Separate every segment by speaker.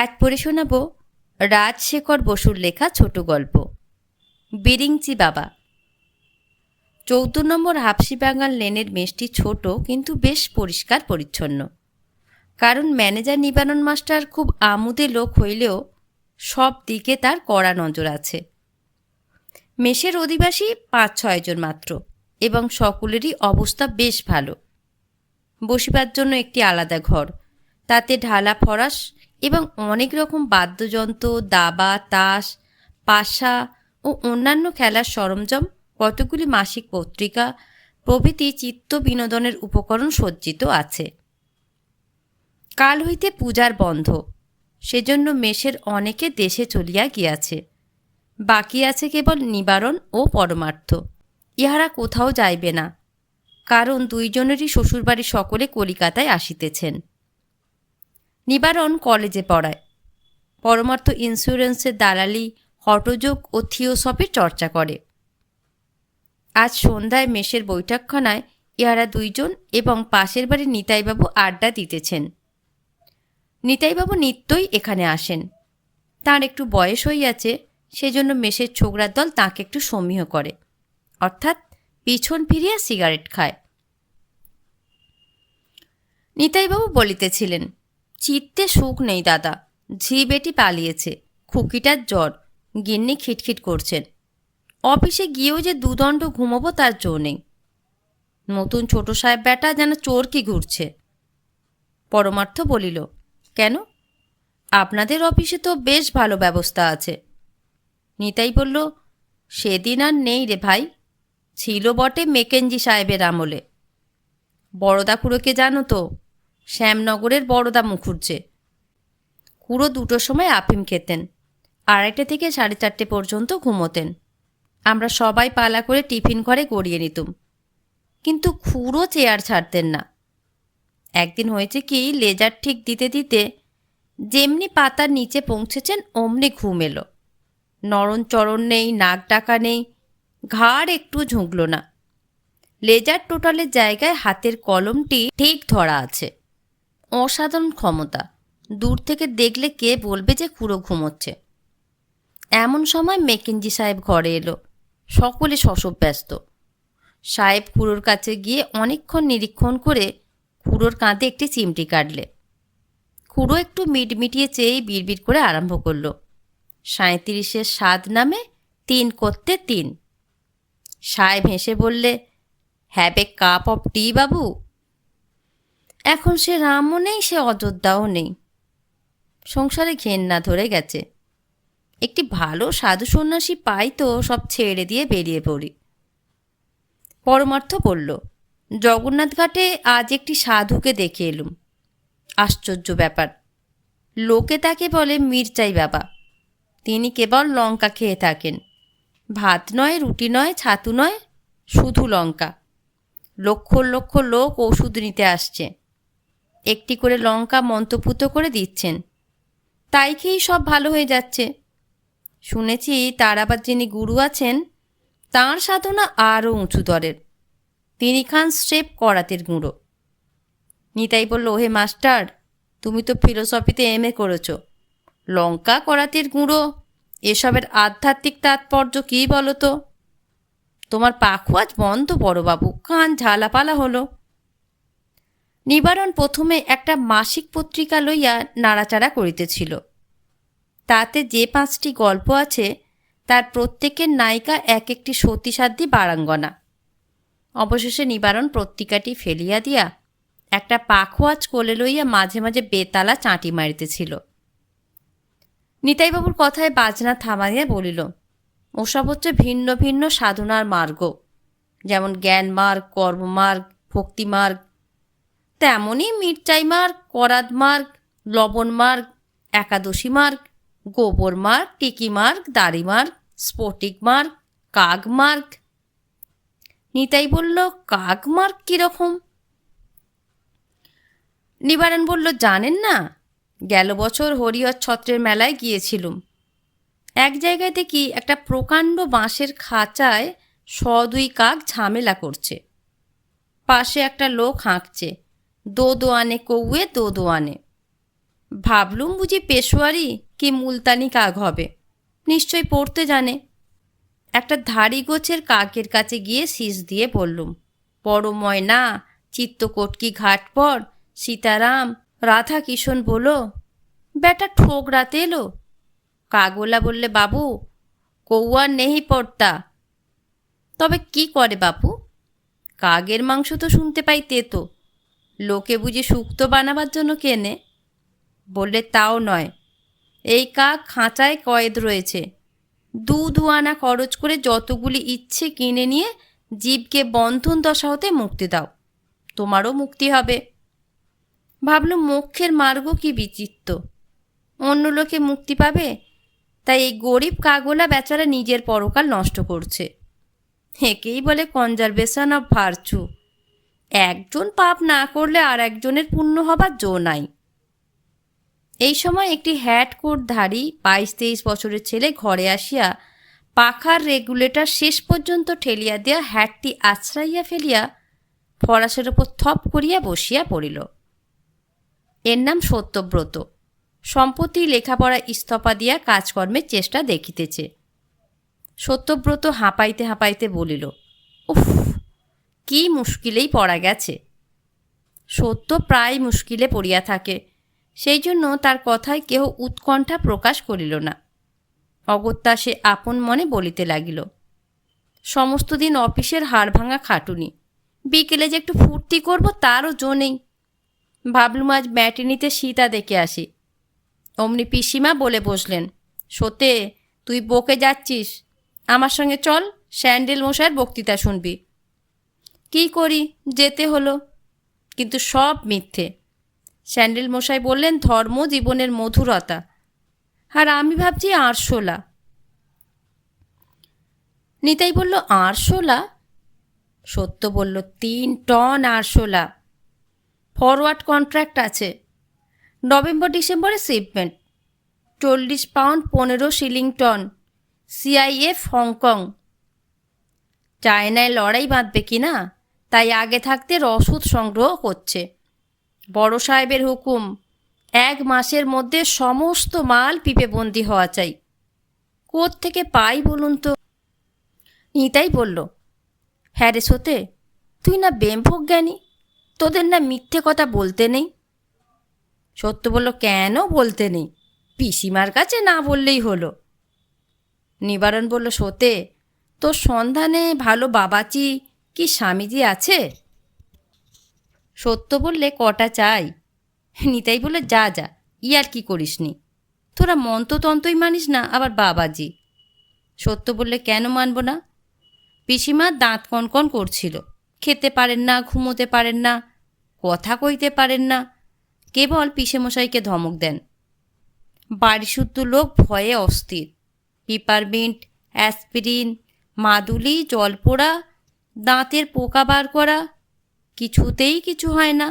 Speaker 1: আজ পড়ে শোনাব রাজশেখর বসুর লেখা ছোট গল্প বিরিঞ্চি বাবা। 14 নম্বর হাফসিবাগান লেনের মেসটি ছোট কিন্তু বেশ পরিষ্কার পরিচ্ছন্ন। কারণ ম্যানেজার নিবারণ মাস্টার খুব আমোদে লোক হইলেও সব দিকে তার কড়া নজর আছে। মেসের অধিবাসী 5-6 জন মাত্র এবং সকলেরই অবস্থা বেশ ভালো। বসিবার জন্য একটি আলাদা ঘর, তাতে ঢালা ফরাশ এবং অনেক রকম বাদ্যযন্ত্র, দাবা, তাস, পাশা ও অন্যান্য খেলার সরঞ্জাম, কতগুলি মাসিক পত্রিকা প্রভৃতি চিত্ত বিনোদনের উপকরণ সজ্জিত আছে। কাল হইতে পূজার বন্ধ, সেজন্য মেসের অনেকে দেশে চলিয়া গিয়াছে। বাকি আছে কেবল নিবারণ ও পরমার্থ। ইহারা কোথাও যাইবে না, কারণ দুইজনেরই শ্বশুরবাড়ি সকলে কলিকাতায় আসিতেছেন। নিবারণ কলেজে পড়ায়, পরমার্থ ইন্স্যুরেন্সের দালালি, হঠযোগ ও থিওসফির চর্চা করে। আজ সন্ধ্যায় মেসের বৈঠকখানায় ইহারা দুইজন এবং পাশের বাড়ির নিতাইবাবু আড্ডা দিতেছেন। নিতাইবাবু নিত্যই এখানে আসেন। তাঁর একটু বয়স হইয়াছে, সেজন্য মেসের ছোকরার দল তাঁকে একটু সমীহ করে, অর্থাৎ পিছন ফিরিয়া সিগারেট খায়। নিতাইবাবু বলিতেছিলেন, চিত্তে সুখ নেই দাদা, ঝি বেটি পালিয়েছে, খুকিটার জ্বর, গিন্নি খিটখিট করছেন। অফিসে গিয়েও যে দুদণ্ড ঘুমোবো তার জো নেই। নতুন ছোট সাহেব বেটা যেন চোর কি ঘুরছে। পরমার্থ বলিল, কেন, আপনাদের অফিসে তো বেশ ভালো ব্যবস্থা আছে। নিতাই বলল, সেদিন আর নেই রে ভাই, ছিল বটে মেকেঞ্জি সাহেবের আমলে। বড়দা খুড়োকে জানো তো, শ্যামনগরের বড়দা মুখুজ্জে। খুড়ো 2টোর সময় আফিম খেতেন, 2:30 থেকে 4:30 পর্যন্ত ঘুমোতেন। আমরা সবাই পালা করে টিফিন ঘরে গড়িয়ে নিতুম, কিন্তু খুড়ো চেয়ার ছাড়তেন না। একদিন হয়েছে কি, লেজার ঠিক দিতে দিতে যেমনি পাতার নিচে পৌঁছেছেন অমনি ঘুম এলো। নরণ চরণ নেই, নাক ডাকা নেই, ঘাড় একটু ঝুঁকল না। লেজার টোটালের জায়গায় হাতের কলমটি ঠিক ধরা আছে। অসাধারণ ক্ষমতা, দূর থেকে দেখলে কে বলবে যে খুড়ো ঘুমোচ্ছে। এমন সময় মেকেঞ্জি সাহেব ঘরে এলো, সকলে শশব ব্যস্ত। সাহেব খুড়োর কাছে গিয়ে অনেকক্ষণ নিরীক্ষণ করে খুড়োর কাঁধে একটি চিমটি কাটলে। খুড়ো একটু মিটমিটিয়ে চেয়েই বিড়বিড় করে আরম্ভ করল, 37-এর 7 নামে 3 করতে 3। সাহেব হেসে বললে, হ্যাভ এ কাপ অফ টি বাবু। এখন সে রামও নেই, সে অযোধ্যাও নেই। সংসারে ঘেন্না ধরে গেছে। একটি ভালো সাধু সন্ন্যাসী পাই তো সব ছেড়ে দিয়ে বেরিয়ে পড়ি। পরমার্থ বলল, জগন্নাথ ঘাটে আজ একটি সাধুকে দেখে এলুম। আশ্চর্য ব্যাপার, লোকে তাকে বলে মির্চাই বাবা। তিনি কেবল লঙ্কা খেয়ে থাকেন, ভাত নয়, রুটি নয়, ছাতু নয়, শুধু লঙ্কা। লক্ষ লক্ষ লোক ওষুধ নিতে আসছে, একটি করে লঙ্কা মন্ত্রপুত করে দিচ্ছেন, তাই খেয়েই সব ভালো হয়ে যাচ্ছে। শুনেছি তার আবার যিনি গুরু আছেন, তাঁর সাধনা আরও উঁচু দরের। তিনি খান স্রেফ করাতের গুঁড়ো। নিতাই বলল, ওহে মাস্টার, তুমি তো ফিলোসফিতে MA করেছ, লঙ্কা, করাতের গুঁড়ো এসবের আধ্যাত্মিক তাৎপর্য কী বলো তো? তোমার পাখোয়াজ বন্ধ বড়বাবু, কান ঝালাপালা হলো। নিবারণ প্রথমে একটা মাসিক পত্রিকা লইয়া নাড়াচাড়া করিতেছিল। তাতে যে 5টি গল্প আছে, তার প্রত্যেকের নায়িকা এক একটি সতীসাধ্যী বারাঙ্গনা। অবশেষে নিবারণ পত্রিকাটি ফেলিয়া দিয়া একটা পাখোয়াজ কোলে লইয়া মাঝে মাঝে বেতালা চাঁটি মারিতেছিল। নিতাইবাবুর কথায় বাজনা থামাইয়া বলিল, ওসব হচ্ছে ভিন্ন ভিন্ন সাধনার মার্গ, যেমন জ্ঞান মার্গ, কর্মমার্গ, ভক্তিমার্গ, তেমনই মির্চাই মার্গ, করাত মার্গ, লবণ মার্গ, একাদশী মার্গ, গোবর মার্গ, টিকি মার্গ, দাড়ি মার্গ, স্ফটিক মার্গ, কাক মার্গ। নিতাই বলল, কাক মার্গ কীরকম? নিবারণ বলল, জানেন না, গেল বছর হরিহর ছত্রের মেলায় গিয়েছিলুম। এক জায়গায় দেখি একটা প্রকাণ্ড বাঁশের খাঁচায় 100-2 কাক ঝামেলা করছে। পাশে একটা লোক হাঁকছে, দো দোয়ানে কৌয়ে দো দোয়ানে। ভাবলুম বুঝি পেশোয়ারি কি মুলতানি কাক হবে, নিশ্চয় পড়তে জানে। একটা ধাড়ি গোছের কাকের কাছে গিয়ে শীষ দিয়ে বললুম, বড় ময়না, চিত্তকটকি ঘাট পর সীতারাম রাধা কিষণ বলো। বেটা ঠোকরাতে এলো। কাগলা বললে, বাবু কৌয়ার নেহি পড়তা। তবে কি করে বাপু? কাগের মাংস তো শুনতে পাই তেতো, লোকে বুঝি শুক্তো বানাবার জন্য কেনে। বললে, তাও নয়, এই কাক খাঁচায় কয়েদ রয়েছে। দু আনা খরচ করে যতগুলি ইচ্ছে কিনে নিয়ে জীবকে বন্ধন দশা হতে মুক্তি দাও, তোমারও মুক্তি হবে। ভাবলুম মোক্ষের মার্গ কি বিচিত্র, অন্য লোকে মুক্তি পাবে, তাই এই গরিব কাগলা বেচারা নিজের পরকাল নষ্ট করছে। একেই বলে কনজারভেশন অফ ভার্চু। একজন পাপ না করলে আর একজনের পুণ্য হবার জো নাই। এই সময় একটি হ্যাট কোটধারী 22-23 বছরের ছেলে ঘরে আসিয়া পাখার রেগুলেটর শেষ পর্যন্ত ঠেলিয়া দিয়া হ্যাটটি আছড়াইয়া ফেলিয়া ফরাসের ওপর থপ করিয়া বসিয়া পড়িল। এর নাম সত্যব্রত। সম্প্রতি লেখাপড়া ইস্তফা দিয়া কাজকর্মের চেষ্টা দেখিতেছে। সত্যব্রত হাঁপাইতে হাঁপাইতে বলিল, উফ, কি মুশকিলেই পড়া গেছে। সত্য প্রায় মুশকিলে পড়িয়া থাকে, সেই জন্য তার কথায় কেহ উৎকণ্ঠা প্রকাশ করিল না। অগত্যা সে আপন মনে বলিতে লাগিল, সমস্ত দিন অফিসের হাড় ভাঙা খাটুনি, বিকেলে যে একটু ফুর্তি করব তারও জো নেই। ভাবলুম আজ ম্যাটিনিতে সীতা দেখে আসি। অমনি পিসিমা বলে বসলেন, সতে, তুই বকে যাচ্ছিস, আমার সঙ্গে চল, স্যান্ডেল মশাইয়ের বক্তৃতা শুনবি। কি করি, যেতে হলো, কিন্তু সব মিথ্যে। স্যান্ডেল মশাই বললেন ধর্ম জীবনের মধুরতা, আর আমি ভাবছি আরশোলা। নিতাই বলল, আরশোলা? সত্য বলল, 3 টন আরশোলা, ফরওয়ার্ড কন্ট্রাক্ট আছে, নভেম্বর ডিসেম্বরে shipment, 40 pound 15 shilling ton, CIF Hong. চায়নায় লড়াই বাঁধবে কি না, তাই আগে থাকতে রসদ সংগ্রহ করছে। বড় সাহেবের হুকুম, 1 মাসের মধ্যে সমস্ত মাল পিপেবন্দি হওয়া চাই। কোত্থেকে পাই বলুন তো? নিতাই বলল, হ্যাঁ রে সতে, তুই না বেমফোক জ্ঞানী, তোদের না মিথ্যে কথা বলতে নেই? সত্য বলল, কেন বলতে নেই, পিসিমার কাছে না বললেই হলো। নিবারণ বলল, সতে, তোর সন্ধানে ভালো বাবাচি কি স্বামীজি আছে? সত্য বললে, কটা চাই? নিতাই বলল, যা যা, আর কি করিসনি, তোরা মন্ত্রতন্ত্রই মানিস না, আবার বাবাজি। সত্য বললে, কেন মানব না? পিসিমার দাঁত কনকন করছিল, খেতে পারেন না, ঘুমোতে পারেন না, কথা কইতে পারেন না, কেবল পিসেমশাইকে ধমক দেন। বাড়িসুদ্ধ লোক ভয়ে অস্থির। পিপারমিন্ট, অ্যাসপিরিন, মাদুলি, জলপোড়া, দাঁতের পোকা বার করা, কিছুতেই কিছু হয় না।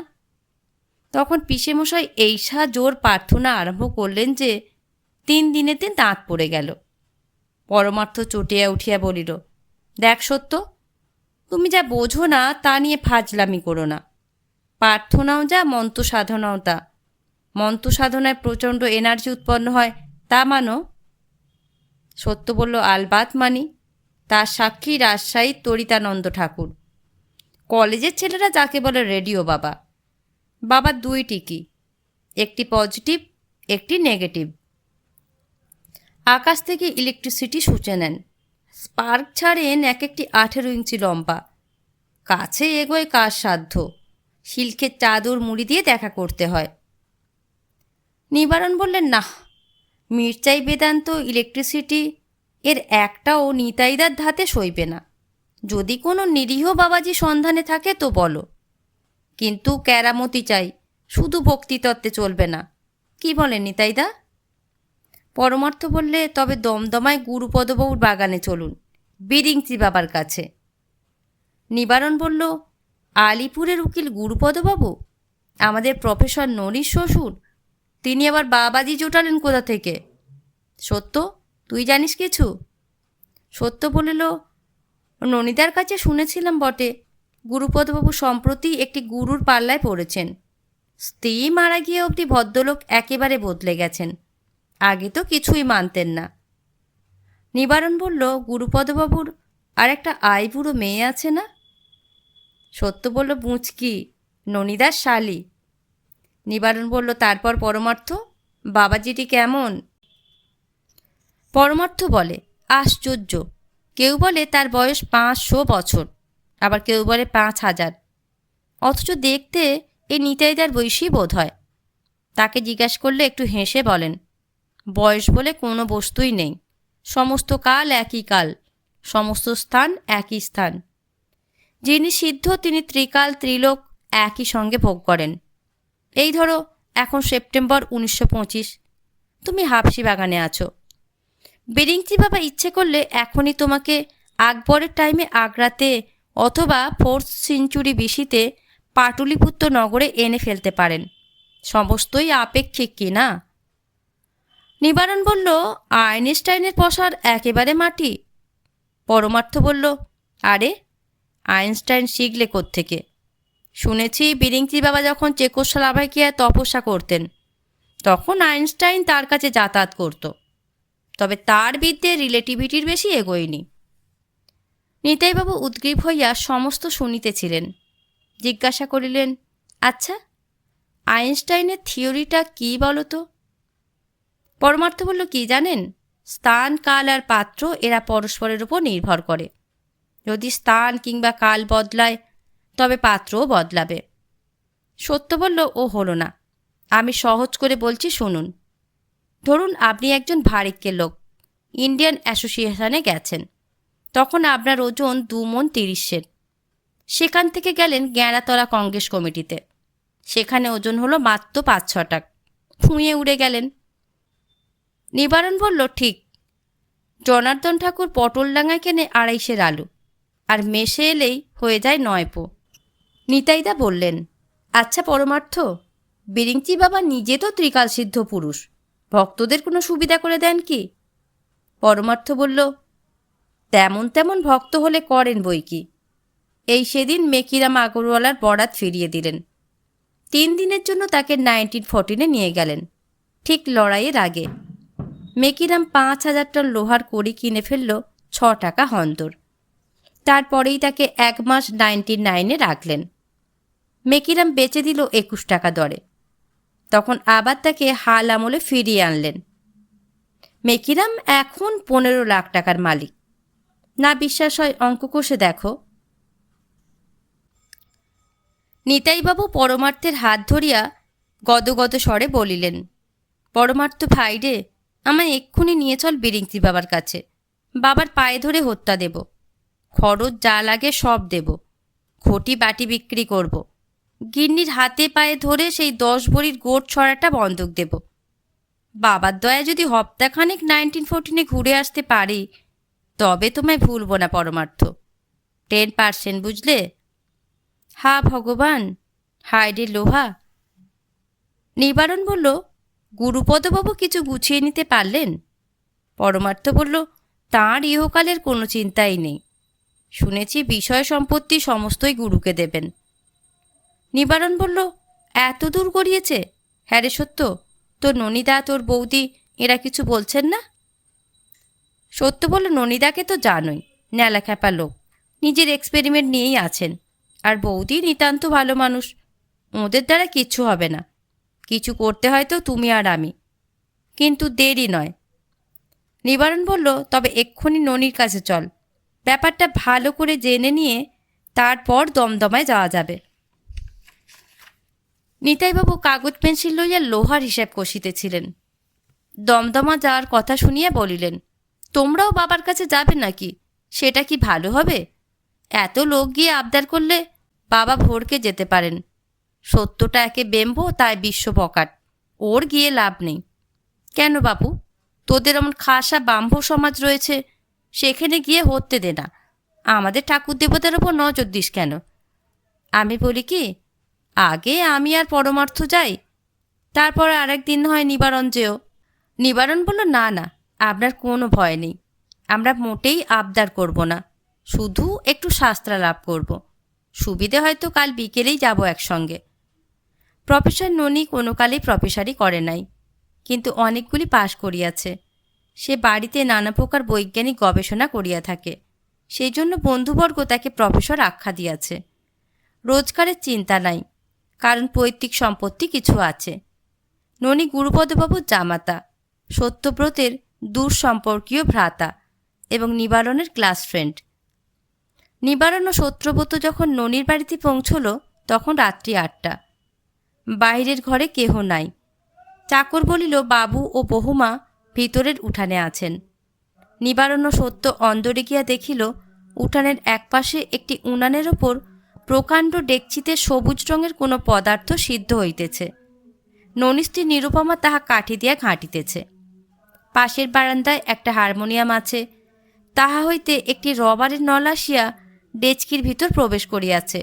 Speaker 1: তখন পিসেমশাই এইসা জোর প্রার্থনা আরম্ভ করলেন যে 3 দিনেতে দাঁত পড়ে গেল। পরমার্থ চটিয়া উঠিয়া বলিল, দেখ সত্য, তুমি যা বোঝো না তা নিয়ে ফাজলামি করো না। প্রার্থনাও যা, মন্ত্র সাধনাও তা। মন্ত্র সাধনায় প্রচণ্ড এনার্জি উৎপন্ন হয়, তা মানো? সত্য বলল, আলবাত মানি, তার সাক্ষী রাজশাহীর তরিতানন্দ ঠাকুর। কলেজের ছেলেরা যাকে বলে রেডিও বাবা। বাবার 2 টিকি, একটি পজিটিভ, একটি নেগেটিভ। আকাশ থেকে ইলেকট্রিসিটি সূচে নেন, স্পার্ক ছাড়েন এক একটি 18 ইঞ্চি লম্বা। কাছে এগোয় কার সাধ্য, সিল্কের চাদর মুড়ি দিয়ে দেখা করতে হয়। নিবারণ বললেন, না, মির্চাই বেদান্ত ইলেকট্রিসিটি এর একটাও নিতাইদার ধাতে সইবে না। যদি কোনো নিরীহ বাবাজি সন্ধানে থাকে তো বলো, কিন্তু কেরামতি চাই, শুধু ভক্তিতত্ত্বে চলবে না। কি বলেন নিতাইদা? পরমার্থ বললে, তবে দমদমায় গুরুপদবাবুর বাগানে চলুন, বিরিংচি বাবার কাছে। নিবারণ বলল, আলিপুরের উকিল গুরুপদবাবু, আমাদের প্রফেসর নরির শ্বশুর, তিনি আবার বাবাজি জোটালেন কোথা থেকে? সত্য, তুই জানিস কিছু? সত্য বলিল, ননিদার কাছে শুনেছিলাম বটে, গুরুপদবাবু সম্প্রতি একটি গুরুর পাল্লায় পড়েছেন। স্ত্রী মারা গিয়ে অবধি ভদ্রলোক একেবারে বদলে গেছেন। আগে তো কিছুই মানতেন না। নিবারণ বলল, গুরুপদবাবুর আর একটা আইবুড়ো মেয়ে আছে না? সত্য বলল, বুঁচকি, ননিদার শালি। নিবারণ বলল, তারপর পরমার্থ, বাবাজিটি কেমন? পরমার্থ বলে, আশ্চর্য। কেউ বলে তার বয়স 500 বছর, আবার কেউ বলে 5000। অথচ দেখতে এই নিতাইদার বয়সী বোধ হয়। তাকে জিজ্ঞাসা করলে একটু হেসে বলেন, বয়স বলে কোনো বস্তুই নেই, সমস্ত কাল একই কাল, সমস্ত স্থান একই স্থান। যিনি সিদ্ধ তিনি ত্রিকাল ত্রিলোক একই সঙ্গে ভোগ করেন। এই ধরো, এখন সেপ্টেম্বর 1925, তুমি হাফসি বাগানে আছো। বেরিংচি বাবা ইচ্ছে করলে এখনই তোমাকে আকবরের টাইমে আগ্রাতে অথবা 4th সেঞ্চুরি বিসিতে পাটলিপুত্র নগরে এনে ফেলতে পারেন। সমস্তই আপেক্ষিক কি না? নিবারণ বলল, আইনস্টাইনের পসার একেবারে মাটি। পরমার্থ বলল, আরে আইনস্টাইন শিখলে কোত্থেকে? শুনেছি বেরিংচি বাবা যখন চেকোস্লোভাকিয়ায় তপস্যা করতেন তখন আইনস্টাইন তার কাছে যাতায়াত করত, তবে তার বিদ্যে রিলেটিভিটির বেশি এগোয়নি। নিতাইবাবু উদ্গ্রীব হইয়া সমস্ত শুনিতেছিলেন। জিজ্ঞাসা করিলেন, আচ্ছা, আইনস্টাইনের থিওরিটা কী বলো তো? পরমার্থ বলল, কি জানেন, স্থান কাল আর পাত্র এরা পরস্পরের উপর নির্ভর করে। যদি স্থান কিংবা কাল বদলায় তবে পাত্রও বদলাবে। সত্য বলল, ও হলো না, আমি সহজ করে বলছি শুনুন। ধরুন আপনি একজন ভারিক্কের লোক, ইন্ডিয়ান অ্যাসোসিয়েশনে গেছেন। তখন আপনার ওজন 2 মণ 30 সের। সেখান থেকে গেলেন গ্যাঁড়াতলা কংগ্রেস কমিটিতে, সেখানে ওজন হলো মাত্র 5-6 টাক, ফুঁয়ে উড়ে গেলেন। নিবারণ বলল, ঠিক। জনার্দন ঠাকুর পটলডাঙ্গায় কেনে 2.5 সের আলু, আর মেশে এলেই হয়ে যায় 9 পো। নিতাইদা বললেন, আচ্ছা পরমার্থ, বেরিংচি বাবা নিজে তো ত্রিকাল সিদ্ধ পুরুষ, ভক্তদের কোনো সুবিধা করে দেন কি? পরমার্থ বলল, তেমন তেমন ভক্ত হলে করেন বই কি। এই সেদিন মেকিরাম আগরওয়ালার বরাত ফিরিয়ে দিলেন। 3 দিনের জন্য তাকে 1914-এ নিয়ে গেলেন, ঠিক লড়াইয়ের আগে। মেকিরাম 5000 টন লোহার কড়ি কিনে ফেলল 6 টাকা হন্তর। তারপরেই তাকে 1 মাস 99-এ রাখলেন। মেকিরাম বেচে দিল 21 টাকা দরে। তখন আবার তাকে হাল আমলে ফিরিয়ে আনলেন। মেকিরাম এখন 15 লাখ টাকার মালিক। না বিশ্বাস হয় অঙ্ক কষে দেখো। নিতাইবাবু পরমার্থের হাত ধরিয়া গদগদ স্বরে বলিলেন, পরমার্থ ভাই রে, আমায় এক্ষুনি নিয়ে চল বেরিংচি বাবার কাছে। বাবার পায়ে ধরে হত্যা দেব, খরচ যা লাগে সব দেব, ঘটি বাটি বিক্রি করব, গিন্নির হাতে পায়ে ধরে সেই 10 ভরির গোট ছড়াটা বন্ধক দেব। বাবার দয়া যদি হপ্তাখানেক 1914-এ ঘুরে আসতে পারি তবে তোমায় ভুলব না পরমার্থ। 10% বুঝলে? হা ভগবান, হায় রে লোহা। নিবারণ বলল, গুরুপদবাবু কিছু গুছিয়ে নিতে পারলেন? পরমার্থ বলল, তাঁর ইহকালের কোনো চিন্তাই নেই। শুনেছি বিষয় সম্পত্তি সমস্তই গুরুকে দেবেন। নিবারণ বলল, এত দূর গড়িয়েছে? হ্যাঁ রে সত্য, তোর ননিদা, তোর বৌদি এরা কিছু বলছেন না? সত্য বলল, ননিদাকে তো জানোই, ন্যালাখ্যাপা লোক, নিজের এক্সপেরিমেন্ট নিয়েই আছেন। আর বৌদি নিতান্ত ভালো মানুষ, ওদের দ্বারা কিচ্ছু হবে না। কিছু করতে হয়তো তুমি আর আমি, কিন্তু দেরি নয়। নিবারণ বলল, তবে এক্ষুনি ননির কাছে চল, ব্যাপারটা ভালো করে জেনে নিয়ে তারপর দমদমায় যাওয়া যাবে। নিতাইবাবু কাগজ পেন্সিল লইয়া লোহার হিসাব কষিতেছিলেন। দমদমা যাওয়ার কথা শুনিয়া বলিলেন, তোমরাও বাবার কাছে যাবে নাকি? সেটা কি ভালো হবে? এত লোক গিয়ে আবদার করলে বাবা ভোরকে যেতে পারেন। সত্যটা একে বেম্ব, তাই বিশ্ব পকাট, ওর গিয়ে লাভ নেই। কেন বাপু, তোদের এমন খাসা বাম্ভ সমাজ রয়েছে, সেখানে গিয়ে হতে দে না। আমাদের ঠাকুর দেবতার ওপর নজর দিস কেন? আমি বলি কি, আগে আমি আর পরমার্থ যাই, তারপর আরেক দিন হয় নিবারণ যেও। নিবারণ বলল, না না, আপনার কোনো ভয় নেই, আমরা মোটেই আবদার করব না, শুধু একটু শাস্ত্রা লাভ করব। সুবিধে হয়তো কাল বিকেলেই যাব একসঙ্গে। প্রফেসর ননি কোনো কালেই প্রফেসরই করে নাই, কিন্তু অনেকগুলি পাশ করিয়াছে। সে বাড়িতে নানা প্রকার বৈজ্ঞানিক গবেষণা করিয়া থাকে, সেই জন্য বন্ধুবর্গ তাকে প্রফেসর আখ্যা দিয়াছে। রোজগারের চিন্তা নাই, কারণ পৈতৃক সম্পত্তি কিছু আছে। ননি গুরুপদবাবুর জামাতা, সত্যব্রতের দূর সম্পর্কীয় ভ্রাতা এবং নিবারণের ক্লাস ফ্রেন্ড। নিবারণ ও সত্যব্রত যখন ননির বাড়িতে পৌঁছল তখন রাত্রি 8টা। বাইরের ঘরে কেহ নাই। চাকর বলিল বাবু ও বহুমা ভিতরের উঠানে আছেন। নিবারণ ও সত্য অন্দরে গিয়া দেখিল উঠানের একপাশে একটি উনানের ওপর প্রকাণ্ড ডেকচিতে সবুজ রঙের কোনো পদার্থ সিদ্ধ হইতেছে। ননিস্ত্রী নিরুপমা তাহা কাঠি দিয়া ঘাঁটিতেছে। পাশের বারান্দায় একটা হারমোনিয়াম আছে, তাহা হইতে একটি রবারের নল আসিয়া ডেচকির ভিতর প্রবেশ করিয়াছে।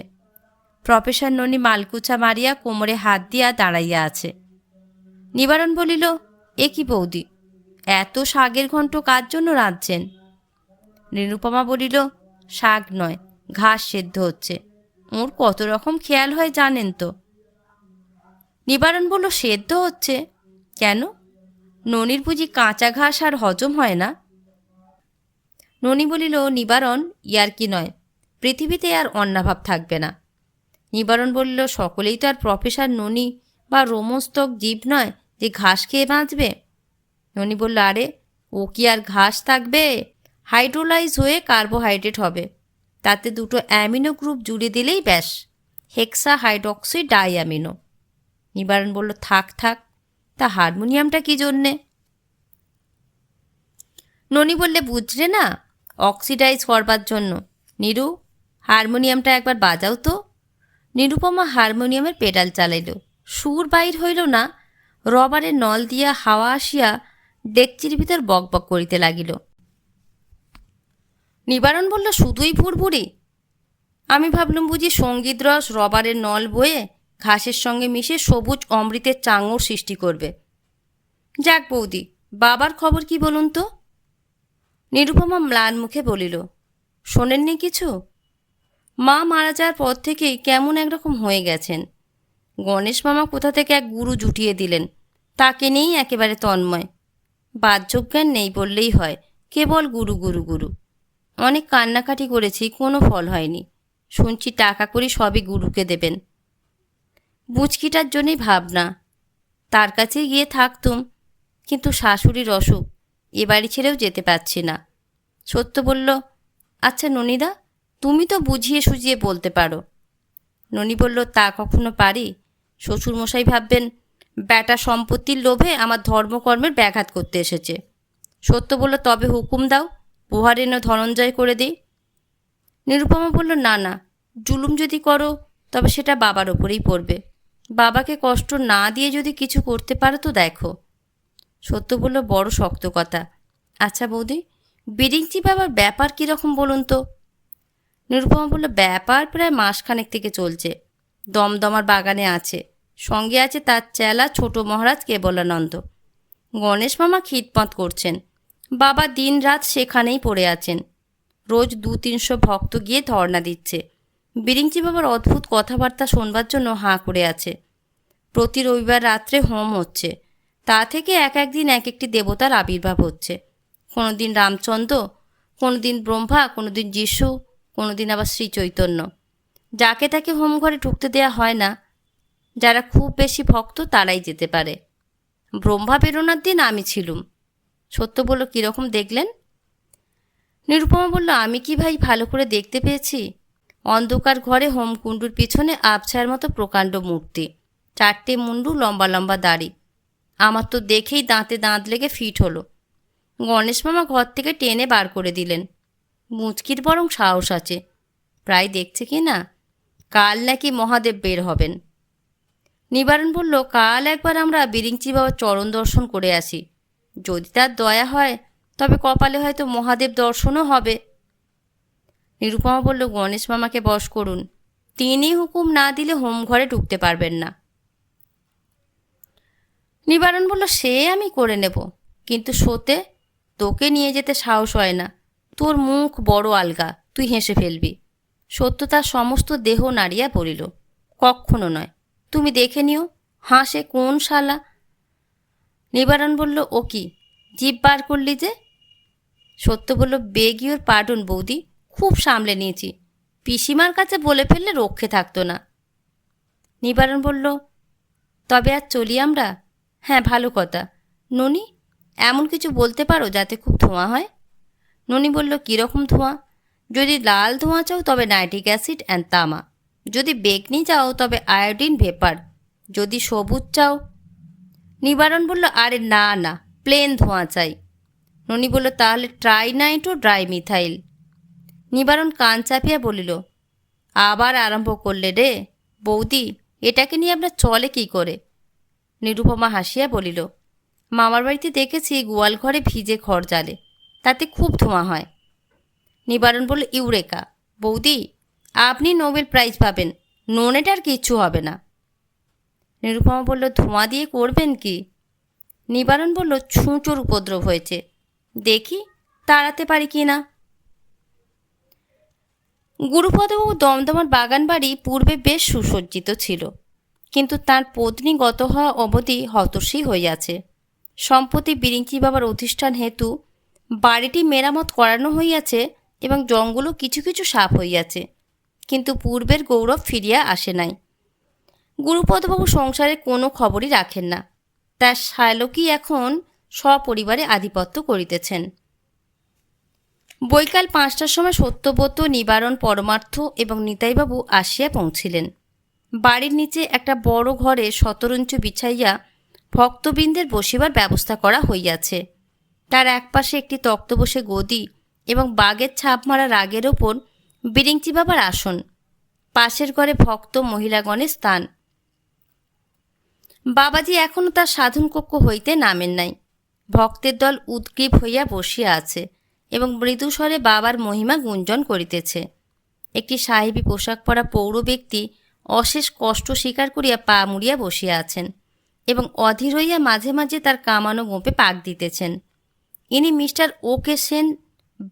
Speaker 1: প্রফেসর ননি মালকুচা মারিয়া কোমরে হাত দিয়া দাঁড়াইয়া আছে। নিবারণ বলিল, এ কি বৌদি, এত শাকের ঘণ্ট কার জন্য রাঁধছেন? নিরুপমা বলিল, শাক নয়, ঘাস সেদ্ধ হচ্ছে। ওর কত রকম খেয়াল হয় জানেন তো। নিবারণ বলল, সেদ্ধ হচ্ছে কেন? ননির বুঝি কাঁচা ঘাস আর হজম হয় না? ননি বলিল, নিবারণ, ইয়ার কি নয়, পৃথিবীতে আর অন্নাভাব থাকবে না। নিবারণ বলিল, সকলেই তো আর প্রফেসর ননি বা রোমস্তক জীব নয় যে ঘাস খেয়ে বাঁচবে। ননি বলল, আরে ও কি আর ঘাস থাকবে, হাইড্রোলাইজ হয়ে কার্বোহাইড্রেট হবে, তাতে দুটো অ্যামিনো গ্রুপ জুড়ে দিলেই ব্যাস, হেক্সা হাইড্রক্সি ডাইঅ্যামিনো। নিবারণ বলল, থাক থাক, তা হারমোনিয়ামটা কি জন্যে? ননি বললে, বুঝলে না, অক্সিডাইজ করবার জন্য। নিরু, হারমোনিয়ামটা একবার বাজাও তো। নিরুপমা হারমোনিয়ামের পেডাল চালাইল, সুর বাইর হইল না। রবারের নল দিয়া হাওয়া আসিয়া ডেকচির ভিতর বকবক করিতে লাগিল। নিবারণ বলল, শুধুই ভুরভুরি? আমি ভাবলুম বুঝি সঙ্গীত রস রবারের নল বয়ে ঘাসের সঙ্গে মিশে সবুজ অমৃতের চাঙড় সৃষ্টি করবে। যাক বৌদি, বাবার খবর কি বলুন তো? নিরুপমা ম্লান মুখে বলিল, শোনেননি কিছু? মা মারা যাওয়ার পর থেকেই কেমন একরকম হয়ে গেছেন। গণেশ মামা কোথা থেকে এক গুরু জুটিয়ে দিলেন, তাকে নিয়েই একেবারে তন্ময়। বাহ্যজ্ঞান নেই বললেই হয়, কেবল গুরু গুরু গুরু। অনেক কান্নাকাটি করেছি, কোনো ফল হয়নি। শুনছি টাকা করি সবই গুরুকে দেবেন। বুচকিটার জন্যই ভাবনা, তার কাছেই গিয়ে থাকতুম, কিন্তু শাশুড়ির অসুখ, এ বাড়ি ছেড়েও যেতে পারছি না। সত্য বলল, আচ্ছা ননিদা, তুমি তো বুঝিয়ে সুঝিয়ে বলতে পারো। ননি বলল, তা কখনো পারি? শ্বশুরমশাই ভাববেন বেটা সম্পত্তির লোভে আমার ধর্মকর্মের ব্যাঘাত করতে এসেছে। সত্য বলল, তবে হুকুম দাও, পোহার এনে ধনঞ্জয় করে দিই। নিরুপমা বলল, না না, জুলুম যদি করো তবে সেটা বাবার ওপরেই পড়বে। বাবাকে কষ্ট না দিয়ে যদি কিছু করতে পারো তো দেখো। সত্য বলল, বড় শক্ত কথা। আচ্ছা বৌদি, বিরিঞ্চি বাবার ব্যাপার কীরকম বলুন তো? নিরুপমা বলল, ব্যাপার প্রায় মাসখানেক থেকে চলছে। দমদমার বাগানে আছে, সঙ্গে আছে তার চেলা ছোট মহারাজ কেবলানন্দ। গণেশ মামা খিদমত করছেন, বাবা দিন রাত সেখানেই পড়ে আছেন। রোজ 200-300 ভক্ত গিয়ে ধর্ণা দিচ্ছে। বিরিঞ্চি বাবার অদ্ভুত কথাবার্তা শোনবার জন্য হাঁ করে আছে। প্রতি রবিবার রাত্রে হোম হচ্ছে, তা থেকে এক একদিন এক একটি দেবতার আবির্ভাব হচ্ছে। কোনো দিন রামচন্দ্র, কোনো দিন ব্রহ্মা, কোনো দিন যিশু, কোনো দিন আবার শ্রী চৈতন্য। যাকে তাকে হোম ঘরে ঢুকতে দেয়া হয় না, যারা খুব বেশি ভক্ত তারাই যেতে পারে। ব্রহ্মা বেরোনার দিন আমি ছিলুম। সত্য বলল, কীরকম দেখলেন? নিরুপমা বলল, আমি কি ভাই ভালো করে দেখতে পেয়েছি? অন্ধকার ঘরে হোমকুণ্ডুর পিছনে আবছায়ের মতো প্রকাণ্ড মূর্তি, 4টে মুন্ডু, লম্বা লম্বা দাড়ি। আমার তো দেখেই দাঁতে দাঁত লেগে ফিট হলো। গণেশ মামা ঘর থেকে টেনে বার করে দিলেন। মুচকির বরং সাহস আছে, প্রায় দেখছে কি না, কাল নাকি মহাদেব বের হবেন। নিবারণ বলল, কাল একবার আমরা বিরিঞ্চি বাবার চরণ দর্শন করে আসি, যদি তার দয়া হয় তবে কপালে হয়তো মহাদেব দর্শনও হবে। নিরুপমা বলল, গণেশ মামাকে বশ করুন, তিনি হুকুম না দিলে হোম ঘরে ঢুকতে পারবেন না। নিবারণ বলল, সে আমি করে নেব, কিন্তু সতে তোকে নিয়ে যেতে সাহস হয় না। তোর মুখ বড় আলগা, তুই হেসে ফেলবি। সত্য তার সমস্ত দেহ নাড়িয়া পড়িল, কক্ষণও নয়, তুমি দেখে নিও, হাসে কোন শালা। নিবারণ বলল, ও কি জিভ বার করলি যে? সত্য বলল, বেগ ইউর পার্ডন বৌদি, খুব সামলে নিয়েছি, পিসিমার কাছে বলে ফেললে রক্ষে থাকতো না। নিবারণ বলল, তবে আর চলি আমরা? হ্যাঁ, ভালো কথা। ননি, এমন কিছু বলতে পারো যাতে খুব ধোঁয়া হয়? ননি বলল, কীরকম ধোঁয়া? যদি লাল ধোঁয়া চাও তবে নাইট্রিক অ্যাসিড অ্যান্ড তামা, যদি বেগনি চাও তবে আয়োডিন ভেপার, যদি সবুজ চাও। নিবারণ বলল, আরে না না, প্লেন ধোঁয়া চাই। ননি বলল, তাহলে ট্রাই নাইট্রো ড্রাই মিথাইল। নিবারণ কান চাপিয়া বলিল, আবার আরম্ভ করলে রে বৌদি, এটাকে নিয়ে আপনার চলে কি করে? নিরুপমা হাসিয়া বলিল, মামার বাড়িতে দেখেছি গোয়াল ঘরে ভিজে খড় জ্বালে, তাতে খুব ধোঁয়া হয়। নিবারণ বলল, ইউরেকা বৌদি, আপনি নোবেল প্রাইজ পাবেন, নোনেটার কিচ্ছু হবে না। নিরুপমা বলল, ধোঁয়া দিয়ে করবেন কি? নিবারণ বলল, ছুঁচোর উপদ্রব হয়েছে, দেখি তাড়াতে পারি কি না। গুরুপদবাবু দমদমার বাগান বাড়ি পূর্বে বেশ সুসজ্জিত ছিল, কিন্তু তাঁর পত্নী গত হওয়া অবধি হতশী হইয়াছে। সম্প্রতি বিরিঞ্চি বাবার অধিষ্ঠান হেতু বাড়িটি মেরামত করানো হইয়াছে এবং জঙ্গলও কিছু কিছু সাফ হইয়াছে, কিন্তু পূর্বের গৌরব ফিরিয়া আসে নাই। গুরুপদবাবু সংসারের কোনো খবরই রাখেন না, তার শ্যালকই এখন সপরিবারে আধিপত্য করিতেছেন। বৈকাল 5টার সময় সত্যব্রত, নিবারণ, পরমার্থ এবং নিতাইবাবু আসিয়া পৌঁছিলেন। বাড়ির নিচে একটা বড় ঘরে শতরঞ্চ বিছাইয়া ভক্তবৃন্দের বসিবার ব্যবস্থা করা হইয়াছে। তার একপাশে একটি তক্তবসে গদি এবং বাঘের ছাপ মারা রাগের ওপর বিরিঞ্চি বাবার আসন। পাশের ঘরে ভক্ত মহিলাগণের স্থান। বাবাজি এখনও তার সাধনকক্ষ হইতে নামেন নাই। ভক্তের দল উদ্গ্রীব হইয়া বসিয়া আছে এবং মৃদুস্বরে বাবার মহিমা গুঞ্জন করিতেছে। একটি সাহেবী পোশাক পরা পৌর ব্যক্তি অশেষ কষ্ট স্বীকার করিয়া পা মুড়িয়া বসিয়া আছেন এবং অধীর হইয়া মাঝে মাঝে তার কামানো গোঁপে পাক দিতেছেন। ইনি mister O K Sen,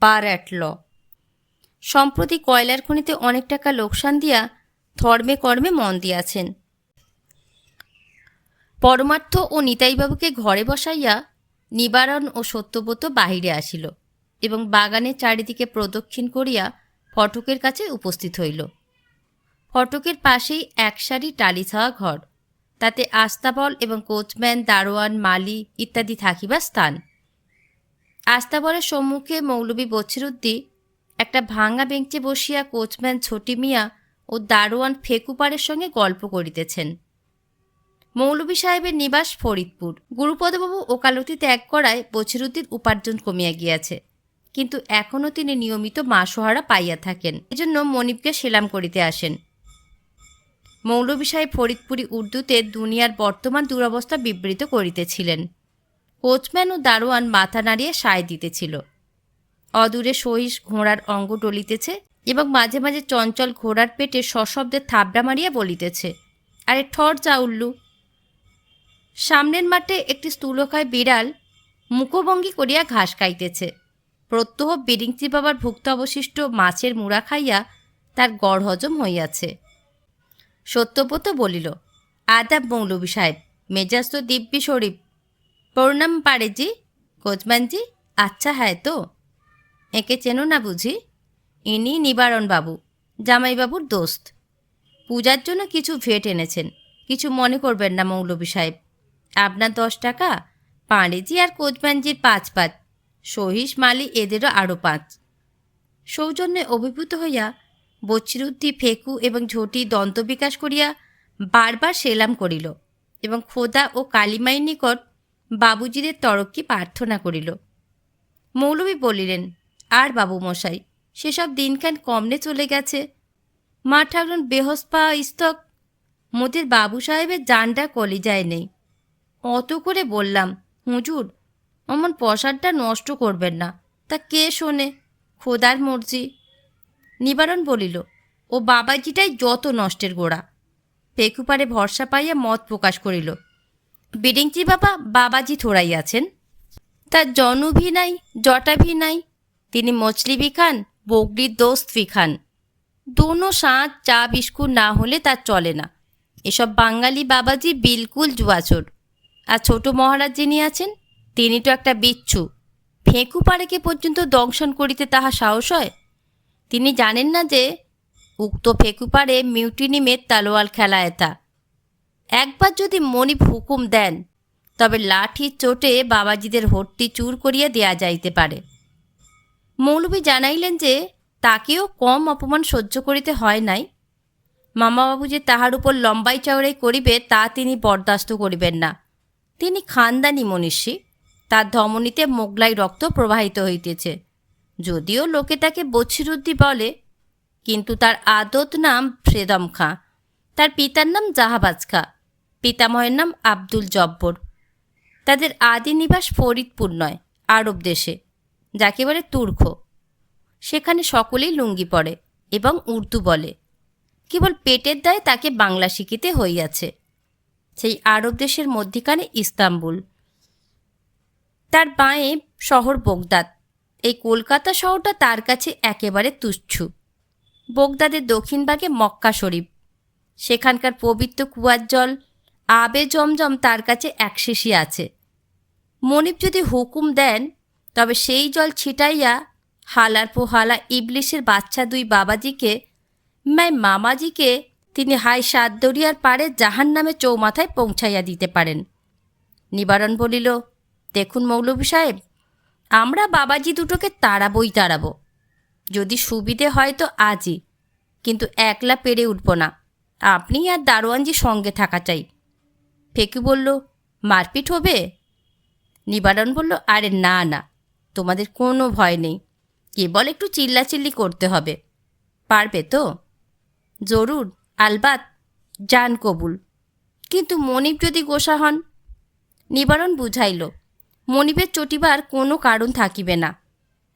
Speaker 1: bar at law. সম্প্রতি কয়লার খনিতে অনেক টাকা লোকসান দিয়া ধর্মে কর্মে মন দিয়াছেন। পরমার্থ ও নিতাইবাবুকে ঘরে বসাইয়া নিবারণ ও সত্যব্রত বাহিরে আসিল এবং বাগানের চারিদিকে প্রদক্ষিণ করিয়া ফটকের কাছে উপস্থিত হইল। ফটকের পাশেই এক সারি টালি ছাওয়া ঘর, তাতে আস্তাবল এবং কোচম্যান, দারোয়ান, মালি ইত্যাদি থাকিবার স্থান। আস্তাবলের সম্মুখে মৌলভী বছিরুদ্দি একটা ভাঙা বেঞ্চে বসিয়া কোচম্যান ছোটি মিয়া ও দারোয়ান ফেকুপারের সঙ্গে গল্প করিতেছেন। মৌলভী সাহেবের নিবাস ফরিদপুর। গুরুপদবাবু ওকালতি ত্যাগ করায় বছিরুদ্দির উপার্জন কমিয়া গিয়াছে, কিন্তু এখনও তিনি নিয়মিত মাসোহারা পাইয়া থাকেন, এজন্য মনিবকে সেলাম করিতে আসেন। মৌলভী সাহেব ফরিদপুরি উর্দুতে দুনিয়ার বর্তমান দুরবস্থা বিবৃত করিতেছিলেন। কোচম্যান ও দারোয়ান মাথা নাড়িয়ে সায় দিতেছিল। অদূরে সহিস ঘোড়ার অঙ্গ ডলিতেছে এবং মাঝে মাঝে চঞ্চল ঘোড়ার পেটে সশব্দে থাবড়া মারিয়া বলিতেছে, আরে ঠর যা উল্লু। সামনের মাঠে একটি স্থূলকায় বিড়াল মুখভঙ্গি করিয়া ঘাস খাইতেছে। প্রত্যহ বিরিঞ্চি বাবার ভুক্ত অবশিষ্ট মাছের মুড়া খাইয়া তার গড় হজম হইয়াছে। সত্যব্রত বলিল, আদাব মৌলভী সাহেব, মেজাজ তো দিব্যি শরীফ। প্রণাম পাড়েজি। কোচম্যানজি, আচ্ছা হ্যাঁ তো, একে চেনো না বুঝি? ইনি নিবারণ বাবু, জামাইবাবুর দোস্ত। পূজার জন্য কিছু ভেট এনেছেন, কিছু মনে করবেন না মৌলভী সাহেব। আপনার 10 টাকা, পাঁড়েজি আর কোচম্যানজির 5 সহিস, মালি এদেরও আরও 5। সৌজন্যে অভিভূত হইয়া বছিরুদ্দি ফেকু এবং ঝটি দন্তবিকাশ করিয়া বারবার সেলাম করিল এবং খোদা ও কালিমাইর নিকট বাবুজিদের তরক্কি প্রার্থনা করিল। মৌলভী বলিলেন, আর বাবু মশাই, সেসব দিনখান কমনে চলে গেছে। মা ঠাকুরন বেহস্পা ইস্তক, মোদের বাবু সাহেবের জানটা কলিজায় নেই। অত করে বললাম, হুজুর অমন পসারটা নষ্ট করবেন না, তা কে শোনে, খোদার মর্জি। নিবারণ বলিল, ও বাবাজিটাই যত নষ্টের গোড়া। পেকুপারে ভরসা পাইয়া মত প্রকাশ করিল, বিরিঞ্চি বাবা বাবাজি থোড়াইয়াছেন, তার জনু ভি নাই, জটা ভি নাই। তিনি মছলি ভি খান, বগরির দোস্ত ভি খান। দোনো সাঁজ চা বিস্কুট না হলে তার চলে না। এসব বাঙালি বাবাজি বিলকুল জুয়াচোর। আর ছোট মহারাজ যিনি আছেন, তিনি তো একটা বিচ্ছু। ফেঁকু পাড়েকে পর্যন্ত দংশন করিতে তাহা সাহস হয়? তিনি জানেন না যে উক্ত ফেঁকু পাড়ে মিউটিনি মেদ তালোয়াল খেলা এথা। একবার যদি মনিব হুকুম দেন, তবে লাঠির চোটে বাবাজিদের হট্টি চুর করিয়া দেয়া যাইতে পারে। মৌলভী জানাইলেন যে তাকেও কম অপমান সহ্য করিতে হয় নাই। মামাবাবু যে তাহার উপর লম্বাই চওড়াই করিবে তা তিনি বরদাস্ত করিবেন না। তিনি খানদানি মনীষী, তার ধমনীতে মোগলাই রক্ত প্রবাহিত হইতেছে। যদিও লোকে তাকে বছিরুদ্দি বলে, কিন্তু তার আদত নাম ফ্রেদম খাঁ। তার পিতার নাম জাহাবাজ খাঁ, পিতামহের নাম আব্দুল জব্বর। তাদের আদি নিবাস ফরিদপুর নয়, আরব দেশে, যাকে বলে তুর্ক। সেখানে সকলেই লুঙ্গি পরে এবং উর্দু বলে। কেবল পেটের দায়ে তাকে বাংলা শিখিতে হইয়াছে। সেই আরব দেশের মধ্যিখানে ইস্তাম্বুল, তার বাঁয়ে শহর বোগদাদ। এই কলকাতা শহরটা তার কাছে একেবারে তুচ্ছ। বোগদাদের দক্ষিণ ভাগে মক্কা শরীফ, সেখানকার পবিত্র কুয়ার জল আবে জমজম তার কাছে একশেষই আছে। মনিব যদি হুকুম দেন, তবে সেই জল ছিটাইয়া হালার পোহালা ইবলিশের বাচ্চা দুই বাবাজিকে, মামাজিকে তিনি হাই সাত দরিয়ার পাড়ে জাহান নামে চৌমাথায় পৌঁছাইয়া দিতে পারেন। নিবারণ বলিল, দেখুন মৌলভী সাহেব, আমরা বাবাজি দুটোকে তাড়াবই তাড়াবো। যদি সুবিধে হয় তো আজই, কিন্তু একলা পেরে উঠব না। আপনি আর দারোয়ানজি সঙ্গে থাকা চাই। ফেঁকু বলল, মারপিট হবে? নিবারণ বলল, আরে না না, তোমাদের কোনো ভয় নেই, কেবল একটু চিল্লাচিল্লি করতে হবে। পারবে তো? জরুর, আলবাত, জান কবুল। কিন্তু মনিব যদি গোসা হন? নিবারণ বুঝাইল, মনিবের চটিবার কোনো কারণ থাকিবে না।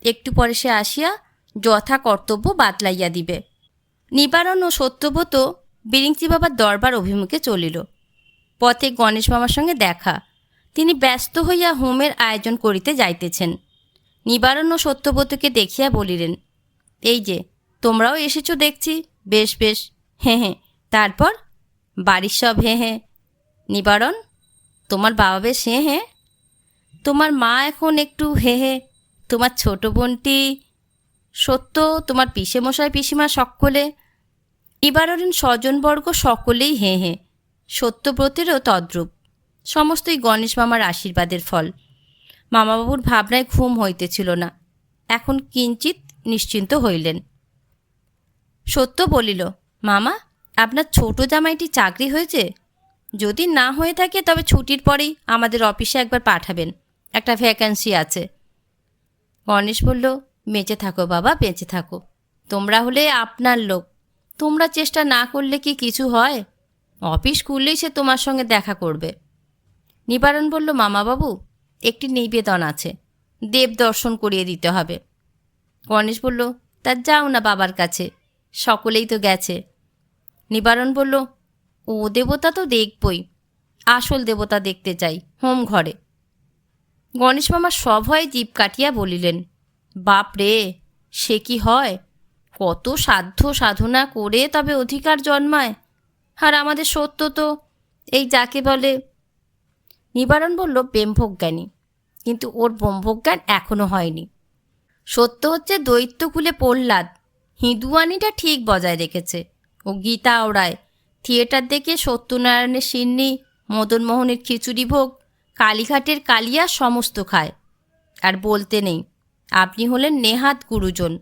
Speaker 1: একটু পরে সে আসিয়া যথা কর্তব্য বাতলাইয়া দিবে। নিবারণ ও সত্যব্রত বিরিঞ্চি বাবার দরবার অভিমুখে চলিল। পথে গণেশ মামার সঙ্গে দেখা। তিনি ব্যস্ত হইয়া হোমের আয়োজন করিতে যাইতেছেন। নিবারণ ও সত্যব্রতকে দেখিয়া বলিলেন, এই যে তোমরাও এসেছ দেখছি, বেশ বেশ, হ্যাঁ হ্যাঁ। তারপর বাড়ির সব হ্যাঁ হ্যাঁ। নিবারণ, তোমার বাবা বেশ হ্যাঁ হ্যাঁ? তোমার মা এখন একটু হে হে। তোমার ছোট বোনটি? সত্য, তোমার পিসেমশাই পিসিমা সকলে? নিবারণ স্বজনবর্গ সকলেই হে হে। সত্যব্রতেরও তদ্রূপ। সমস্তই গণেশ মামার আশীর্বাদের ফল। মামাবাবুর ভাবনায় ঘুম হইতেছিল না। এখন কিঞ্চিত নিশ্চিন্ত হইলেন। সত্য বলিল, মামা, আপনার ছোট জামাইটি চাকরি হয়েছে? যদি না হয়ে থাকে তবে ছুটির পরেই আমাদের অফিসে একবার পাঠাবেন, একটা ভ্যাকেন্সি আছে। গণেশ বলল, বেঁচে থাকো বাবা, বেঁচে থাকো। তোমরা হলে আপনার লোক, তোমরা চেষ্টা না করলে কি কিছু হয়? অফিস খুললেই সে তোমার সঙ্গে দেখা করবে। নিবারণ বলল, মামাবাবু, একটি নিবেদন আছে, দেব দর্শন করিয়ে দিতে হবে। গণেশ বলল, তা যাও না বাবার কাছে, সকলেই তো গেছে। নিবারণ বলল, ও দেবতা তো দেখবই, আসল দেবতা দেখতে চাই হোম ঘরে। গণেশ মামা সভয়ে জিভ কাটিয়া বলিলেন, বাপ রে, সে কি হয়? কত সাধ্য সাধনা করে তবে অধিকার জন্মায়। আর আমাদের সত্য তো এই যাকে বলে। নিবারণ বলল, ব্রহ্মজ্ঞানী, কিন্তু ওর ব্রহ্মজ্ঞান এখনও হয়নি। সত্য হচ্ছে দৈত্যকুলে প্রহ্লাদ, হিঁদুয়ানিটা ঠিক বজায় রেখেছে। ও গীতা ওড়ায়, থিয়েটার দেখে সত্যনারায়ণের সিন্নি, মদনমোহনের খিচুড়ি ভোগ, কালীঘাটের কালিয়া সমস্ত খায়। আর বলতে নেই, আপনি হলেন নেহাত গুরুজন,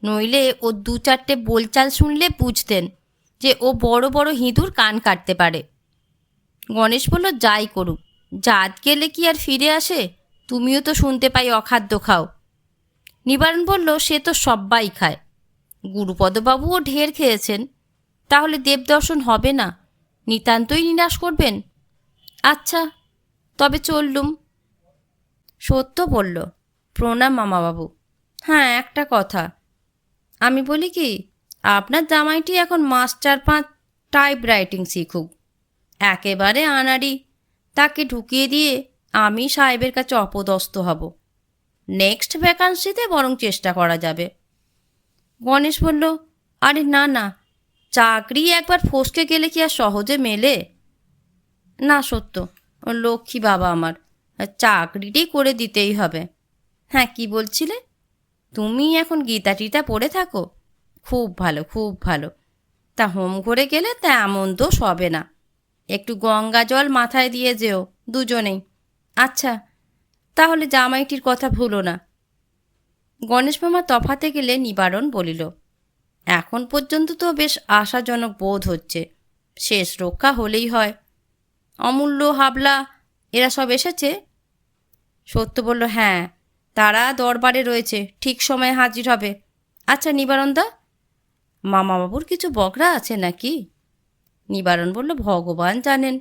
Speaker 1: নইলে ও দু চারটে বোলচাল শুনলে বুঝতেন যে ও বড় বড় হিঁদুর কান কাটতে পারে। গণেশ বলল, যাই করুক, জাত গেলে কি আর ফিরে আসে? তুমিও তো শুনতে পাই অখাদ্য খাও। নিবারণ বলল, সে তো সব্বাই খায়, গুরুপদবাবুও ঢের খেয়েছেন। তাহলে দেবদর্শন হবে না? নিতান্তই নিরাশ করবেন? আচ্ছা, তবে চললুম। সত্য বলল, প্রণাম মামাবাবু। হ্যাঁ, একটা কথা আমি বলি কি, আপনার জামাইটি এখন মাস 4-5 টাইপ রাইটিং শিখুক, একেবারে আনাড়ি। তাকে ঢুকিয়ে দিয়ে আমি সাহেবের কাছে অপদস্থ হব। নেক্সট ভ্যাকান্সিতে বরং চেষ্টা করা যাবে। গণেশ বলল, আরে না না, চাকরি একবার ফসকে গেলে কি আর সহজে মেলে? না সত্য, লক্ষ্মী বাবা আমার, চাকরিটাই করে দিতেই হবে। হ্যাঁ, কি বলছিলে? তুমি এখন গীতা টিতা পড়ে থাকো? খুব ভালো, খুব ভালো। তা হোম ঘরে গেলে তা এমন দোষ হবে না। একটু গঙ্গা জল মাথায় দিয়ে যেও দুজনেই। আচ্ছা, তাহলে জামাইটির কথা ভুলো না। গণেশ মামা তফাতে গেলে নিবারণ বলিল, এখন পর্যন্ত তো বেশ আশাজনক বোধ হচ্ছে, শেষ রক্ষা হলেই হয়। অমূল্য, হাবলা এরা সব এসেছে? সত্য বলল, হ্যাঁ, তারা দরবারে রয়েছে, ঠিক সময়ে হাজির হবে। আচ্ছা নিবারণদা, মামাবাবুর কিছু বকরা আছে নাকি? নিবারণ বলল, ভগবান জানেন।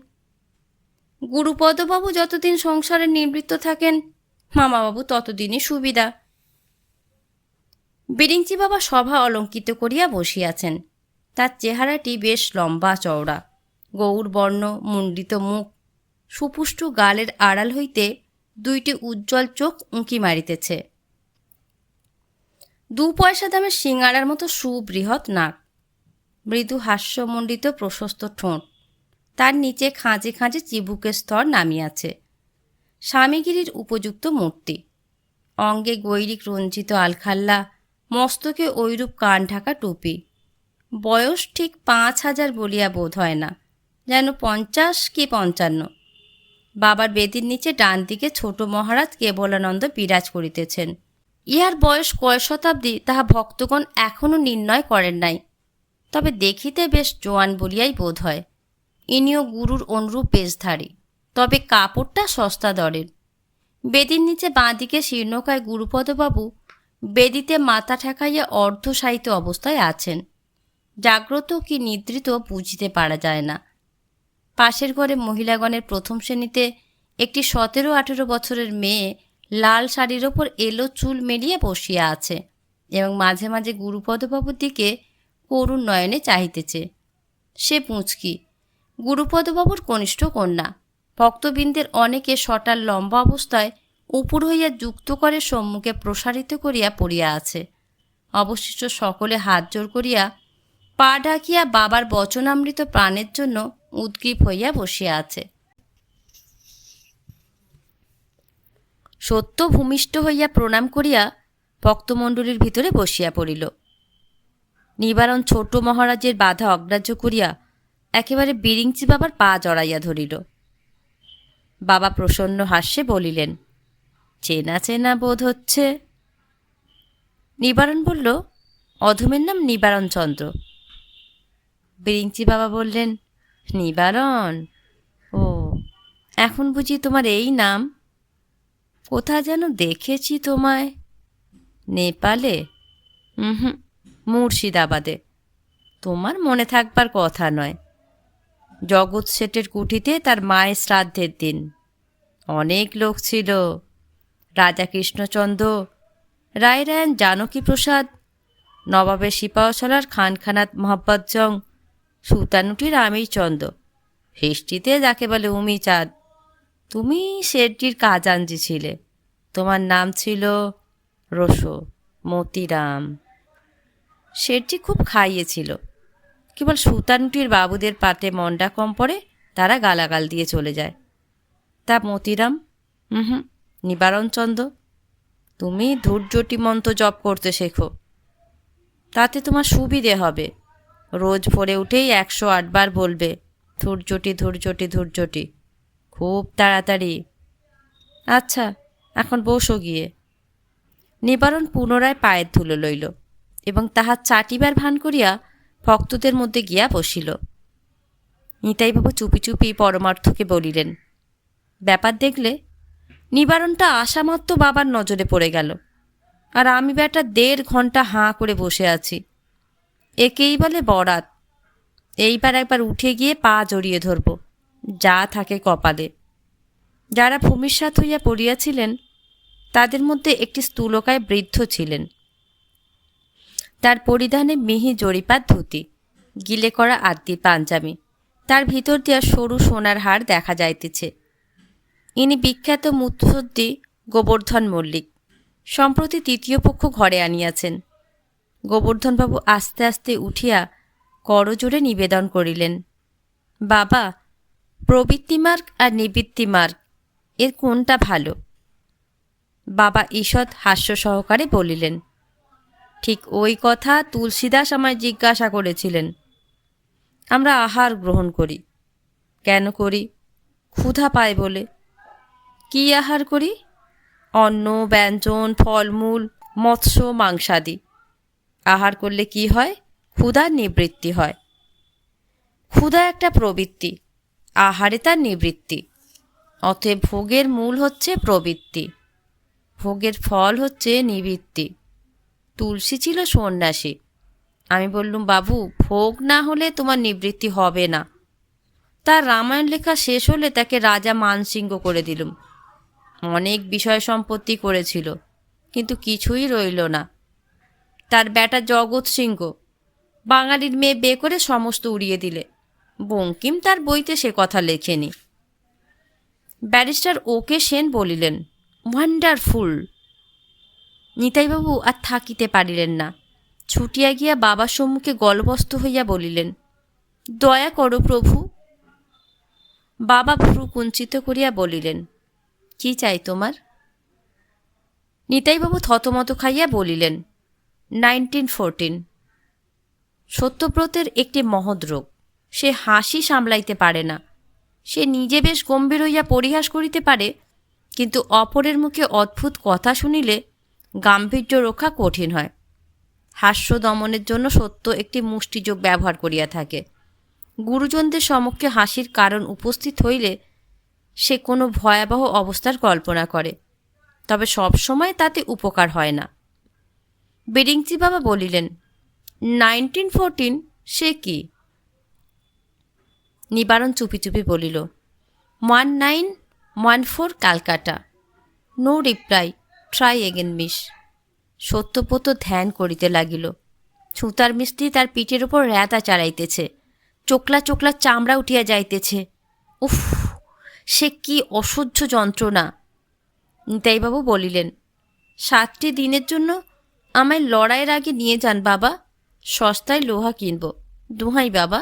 Speaker 1: গুরুপদবাবু যতদিন সংসারে নিবৃত্ত থাকেন, মামাবাবু ততদিনই সুবিধা। বিরিঞ্চি বাবা সভা অলঙ্কিত করিয়া বসিয়াছেন। তার চেহারাটি বেশ লম্বা চওড়া, গৌরবর্ণ মুণ্ডিত মুখ, সুপুষ্ট গালের আড়াল হইতে দুইটি উজ্জ্বল চোখ উঁকি মারিতেছে। 2 পয়সা দামের সিঙাড়ার মতো সুবৃহৎ নাক, মৃদু হাস্যমণ্ডিত প্রশস্ত ঠোঁট, তার নিচে খাঁজে খাঁজে চিবুকের স্তর নামিয়াছে। স্বামীগিরির উপযুক্ত মূর্তি, অঙ্গে গৈরিক রঞ্জিত আলখাল্লা, মস্তকে ঐরূপ কান ঢাকা টুপি। বয়স ঠিক 5000 বলিয়া বোধ হয় না, যেন 50 কি 55। বাবার বেদির নিচে ডান দিকে ছোট মহারাজ কেবলানন্দ বিরাজ করিতেছেন। ইহার বয়স কয় শতাব্দী তাহা ভক্তগণ এখনও নির্ণয় করেন নাই, তবে দেখিতে বেশ জোয়ান বলিয়াই বোধ হয়। ইনিও গুরুর অনুরূপ বেশধারী, তবে কাপড়টা সস্তা দরের। বেদির নিচে বাঁদিকে শীর্ণকায় গুরুপদবাবু বেদিতে মাথা ঠেকাইয়া অর্ধশায়িত অবস্থায় আছেন। জাগ্রত কি নিদ্রিত বুঝিতে পারা যায় না। পাশের ঘরে মহিলাগণের প্রথম শ্রেণীতে একটি 17-18 বছরের মেয়ে লাল শাড়ির ওপর এলো চুল মেলিয়ে বসিয়া আছে এবং মাঝে মাঝে গুরুপদবাবুর দিকে করুণ নয়নে চাহিতেছে। সে পুঁচকি, গুরুপদবাবুর কনিষ্ঠ কন্যা। ভক্তবৃন্দের অনেকে শটার লম্বা অবস্থায় উপর হইয়া যুক্ত করে সম্মুখে প্রসারিত করিয়া পড়িয়া আছে। অবশিষ্ট সকলে হাত জোর করিয়া পা ঢাকিয়া বাবার বচনামৃত প্রাণের জন্য উদ্গ্রীব হইয়া বসিয়া আছে। সত্য ভূমিষ্ঠ হইয়া প্রণাম করিয়া ভক্তমণ্ডলীর ভিতরে বসিয়া পড়িল। নিবারণ ছোট মহারাজের বাধা অগ্রাহ্য করিয়া একেবারে বিরিঞ্চি বাবার পা জড়াইয়া ধরিল। বাবা প্রসন্ন হাস্যে বলিলেন, চেনা চেনা বোধ হচ্ছে। নিবারণ বলল, অধমের নাম নিবারণ চন্দ্র। বিরিঞ্চি বাবা বললেন, নিবারণ? ও, এখন বুঝি তোমার এই নাম? কোথা যেন দেখেছি তোমায়। নেপালে? হুম, মুর্শিদাবাদে। তোমার মনে থাকবার কথা নয়। জগৎ শেঠের কুঠিতে তার মায়ের শ্রাদ্ধের দিন অনেক লোক ছিল। রাজা কৃষ্ণচন্দ্র, রায়রায়ণ জানকী প্রসাদ, নবাবের সিপাহসালার খানখানাত মোহাম্মদ জং, সুতানুটির আমির চন্দ্র, হিস্ট্রিতে যাকে বলে উমি চাঁদ। তুমি শেঠটির কাজানজি ছিলে। তোমার নাম ছিল রসো, মতিরাম। শেঠজি খুব খাইয়েছিল। কেবল সুতানুটির বাবুদের পাটে মন্ডা কম পড়ে, তারা গালাগাল দিয়ে চলে যায়। তা মতিরাম? হুম, নিবারণচন্দ্র। তুমি ধৈর্যটি মন্ত্র জপ করতে শেখো, তাতে তোমার সুবিধে হবে। রোজ ভোরে উঠেই 108 বার বলবে, ধৈর্যটি ধৈর্যটি ধৈর্যটি, খুব তাড়াতাড়ি। আচ্ছা, এখন বসো গিয়ে। নিবারণ পুনরায় পায়ের ধুলো লইল এবং তাহার চাটিবার ভান করিয়া ভক্তদের মধ্যে গিয়া বসিল। নিতাইবাবু চুপি চুপি পরমার্থকে বলিলেন, ব্যাপার দেখলে? নিবারণটা আসামাত্র বাবার নজরে পড়ে গেল, আর আমি বেটা 1.5 ঘন্টা হাঁ করে বসে আছি। একেই বলে বরাত। এইবার একবার উঠে গিয়ে পা জড়িয়ে ধরব, যা থাকে কপালে। যারা ভূমিসাৎ হইয়া পড়িয়াছিলেন তাদের মধ্যে একটি স্থূলকায় বৃদ্ধ ছিলেন। তার পরিধানে মিহি জরিপাত ধুতি, গিলে করা আদ্যি পাঞ্জাবি, তার ভিতর দিয়া সরু সোনার হার দেখা যাইতেছে। ইনি বিখ্যাত মুৎসদ্দি গোবর্ধন মল্লিক। সম্প্রতি 3য় পক্ষ ঘরে আনিয়াছেন। গোবর্ধনবাবু আস্তে আস্তে উঠিয়া করজোড়ে নিবেদন করিলেন, বাবা, প্রবৃত্তি মার্গ আর নিবৃত্তি মার্গ এর কোনটা ভালো? বাবা ঈষৎ হাস্য সহকারে বলিলেন, ঠিক ওই কথা তুলসীদাস আমায় জিজ্ঞাসা করেছিলেন। আমরা আহার গ্রহণ করি। কেন করি? ক্ষুধা পায় বলে। কি আহার করি? অন্ন, ব্যঞ্জন, ফলমূল, মৎস্য, মাংসাদি। আহার করলে কি হয়? ক্ষুধার নিবৃত্তি হয়। ক্ষুধা একটা প্রবৃত্তি, আহারে তার নিবৃত্তি। অতএব ভোগের মূল হচ্ছে প্রবৃত্তি, ভোগের ফল হচ্ছে নিবৃত্তি। তুলসী ছিল সন্ন্যাসী। আমি বললুম, বাবু, ভোগ না হলে তোমার নিবৃত্তি হবে না। তার রামায়ণ লেখা শেষ হলে তাকে রাজা মানসিংহ করে দিলুম। অনেক বিষয় সম্পত্তি করেছিল, কিন্তু কিছুই রইল না। তার বেটা জগৎ সিংহ বাঙালির মেয়ে বিয়ে করে সমস্ত উড়িয়ে দিলে। বঙ্কিম তার বইতে সে কথা লেখেনি। ব্যারিস্টার ওকে সেন বলিলেন, ওয়ান্ডারফুল। নিতাইবাবু আর থাকিতে পারিলেন না, ছুটিয়া গিয়া বাবার সম্মুখে গলবস্ত হইয়া বলিলেন, দয়া করো প্রভু। বাবা ভ্রু কুঞ্চিত করিয়া বলিলেন, কি চাই তোমার? নিতাইবাবু থতমত খাইয়া বলিলেন, 1914। সত্যব্রতের একটি মহৎ রোগ, সে হাসি সামলাইতে পারে না। সে নিজে বেশ গম্ভীর হইয়া পরিহাস করিতে পারে, কিন্তু অপরের মুখে অদ্ভুত কথা শুনিলে গাম্ভীর্য রক্ষা কঠিন হয়। হাস্য দমনের জন্য সত্য একটি মুষ্টিযোগ ব্যবহার করিয়া থাকে। গুরুজনদের সমক্ষে হাসির কারণ উপস্থিত হইলে সে কোনো ভয়াবহ অবস্থার কল্পনা করে, তবে সবসময় তাতে উপকার হয় না। বেরিংচি বাবা বলিলেন, 1914 সে কি? নিবারণ চুপি চুপি বলিল, 1914 Calcutta. No reply, try again miss. Satyabrata ধ্যান করিতে লাগিল। ছুতার মিস্ত্রি তার পিঠের উপর র্যাতা চালাইতেছে, চোকলা চোকলা চামড়া উঠিয়া যাইতেছে। উফ, সে কি অসহ্য যন্ত্রণা! নিতাইবাবু বলিলেন, 7টি দিনের জন্য আমায় লড়াইয়ের আগে নিয়ে যান বাবা, সস্তায় লোহা কিনব, দোহাই বাবা।